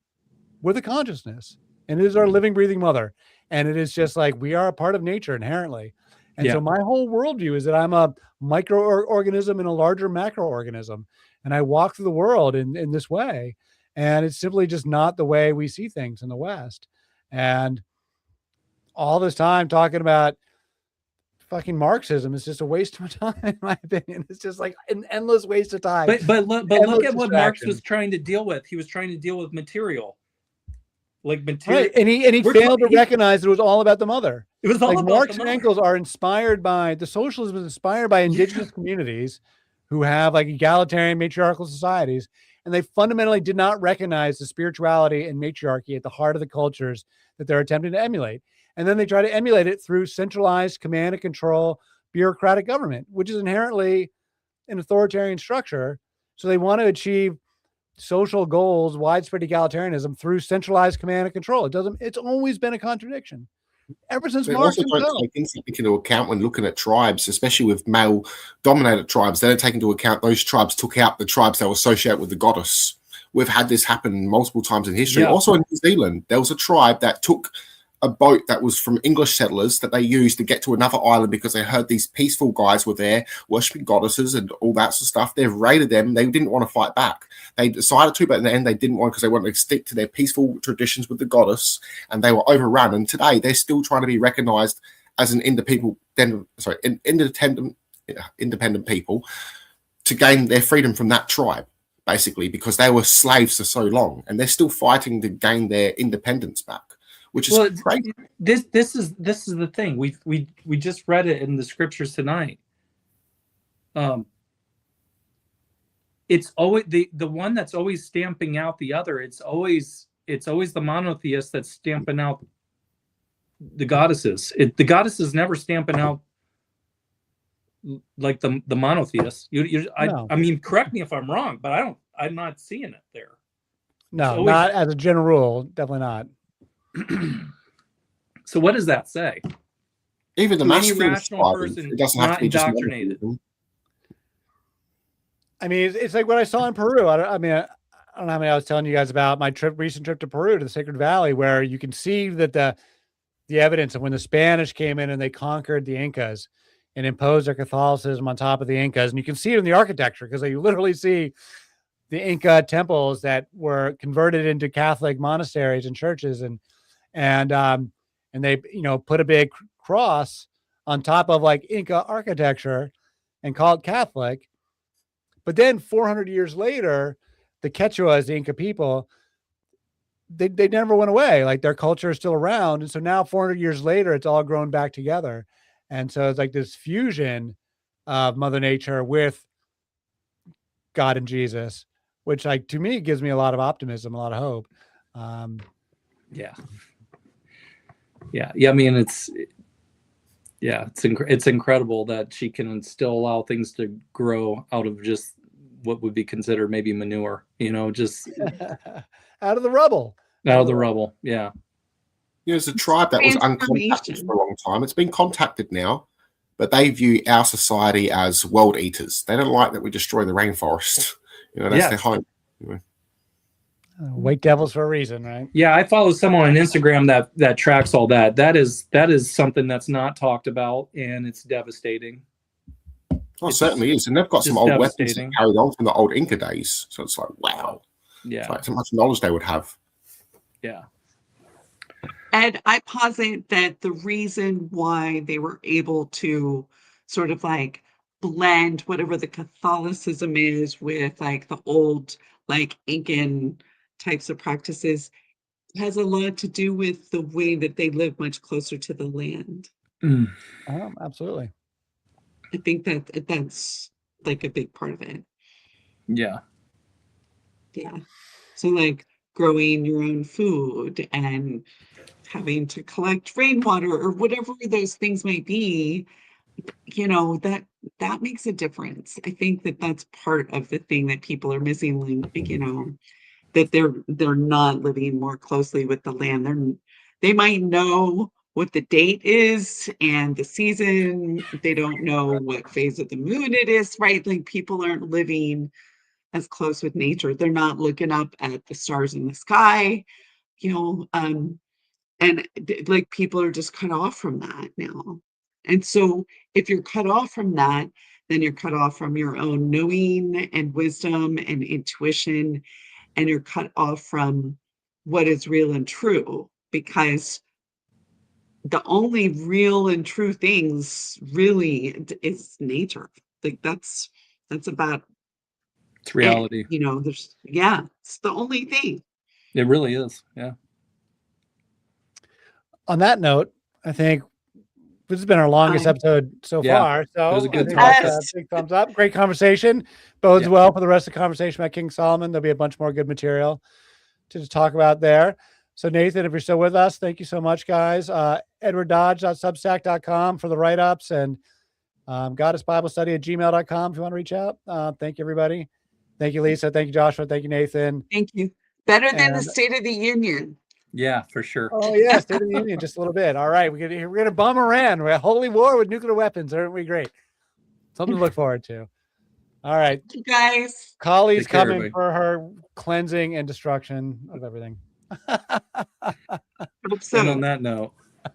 with a consciousness. And it is our living, breathing mother. And it is just like we are a part of nature inherently. And so my whole worldview is that I'm a microorganism in a larger macroorganism. And I walk through the world in this way. And it's simply just not the way we see things in the West. And all this time talking about fucking Marxism is just a waste of time, in my opinion. It's just like an endless waste of time. But look at what Marx was trying to deal with. He was trying to deal with material. Like material, right. And he failed to recognize it was all about the mother. It was all like about Marx the and mother. Engels are inspired by the socialism is inspired by indigenous communities who have like egalitarian matriarchal societies, and they fundamentally did not recognize the spirituality and matriarchy at the heart of the cultures that they're attempting to emulate. And then they try to emulate it through centralized command and control bureaucratic government, which is inherently an authoritarian structure. So they want to achieve social goals, widespread egalitarianism through centralized command and control. It's always been a contradiction ever since Marx himself. Also don't take into account when looking at tribes, especially with male dominated tribes, they don't take into account those tribes took out the tribes that were associated with the goddess. We've had this happen multiple times in history. Yeah. Also in New Zealand, there was a tribe that took a boat that was from English settlers that they used to get to another island because they heard these peaceful guys were there worshipping goddesses and all that sort of stuff. They've raided them. They didn't want to fight back. They decided to, but in the end they didn't want because they wanted to stick to their peaceful traditions with the goddess, and they were overrun. And today they're still trying to be recognized as an independent people to gain their freedom from that tribe, basically, because they were slaves for so long, and they're still fighting to gain their independence back. Which is crazy. This is the thing. We just read it in the scriptures tonight. It's always the one that's always stamping out the other. It's always the monotheist that's stamping out the goddesses. The goddess is never stamping out like the monotheists. No. I mean, correct me if I'm wrong, but I'm not seeing it there. No, always- not as a general rule. Definitely not. So what does that say? Even the To any masculine rational side, person it doesn't have not to be just indoctrinated. monotheism. I mean, it's like what I saw in Peru. I don't know how many I was telling you guys about my recent trip to Peru, to the Sacred Valley, where you can see that the evidence of when the Spanish came in and they conquered the Incas and imposed their Catholicism on top of the Incas. And you can see it in the architecture, because you literally see the Inca temples that were converted into Catholic monasteries and churches, and they, put a big cross on top of like Inca architecture and call it Catholic. But then 400 years later, the Quechuas, the Inca people, they never went away. Like, their culture is still around. And so now 400 years later, it's all grown back together. And so it's like this fusion of Mother Nature with God and Jesus, which, like, to me, gives me a lot of optimism, a lot of hope. Yeah. I mean, it's incredible that she can still allow things to grow out of just what would be considered maybe manure, just out of the rubble. Out of the rubble. Yeah. There's a tribe that was uncontacted for a long time. It's been contacted now, but they view our society as world eaters. They don't like that we destroy the rainforest. That's their home. White devils for a reason, right? Yeah, I follow someone on Instagram that tracks all that. That is something that's not talked about, and it's devastating. Oh, it certainly is. And they've got some old weapons that carried on from the old Inca days. So it's like, wow. Yeah. It's like so much knowledge they would have. Yeah. And I posit that the reason why they were able to sort of like blend whatever the Catholicism is with like the old like Incan types of practices has a lot to do with the way that they live much closer to the land. Absolutely. I think that's like a big part of it. Yeah. Yeah. So like growing your own food and having to collect rainwater or whatever those things might be, that makes a difference. I think that's part of the thing that people are missing, like, that they're not living more closely with the land. They might know what the date is and the season. They don't know what phase of the moon it is, right? Like, people aren't living as close with nature. They're not looking up at the stars in the sky, and like, people are just cut off from that now. And so if you're cut off from that, then you're cut off from your own knowing and wisdom and intuition, and you're cut off from what is real and true, because the only real and true things really is nature. Like, that's about it's reality. It's the only thing. It really is. Yeah. On that note, I think this has been our longest episode so far. So it was a good big thumbs up. Great conversation. Bodes well for the rest of the conversation about King Solomon. There'll be a bunch more good material to talk about there. So Nathan, if you're still with us, thank you so much, guys. EdwardDodge.substack.com for the write-ups, and goddessbiblestudy@gmail.com if you want to reach out. Thank you, everybody. Thank you, Lisa. Thank you, Joshua. Thank you, Nathan. Thank you. Better than the State of the Union. Yeah, for sure. Oh yeah, State of the Union, just a little bit. All right, we're gonna bomb Iran. We're a holy war with nuclear weapons. Aren't we great? Something to look forward to. All right, you guys. Kali's coming for her cleansing and destruction of everything. So. And on that note.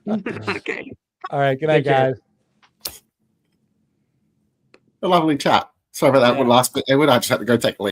Okay. All right. Good night, guys. A lovely chat. Sorry about that one last bit. I just had to go take a leak.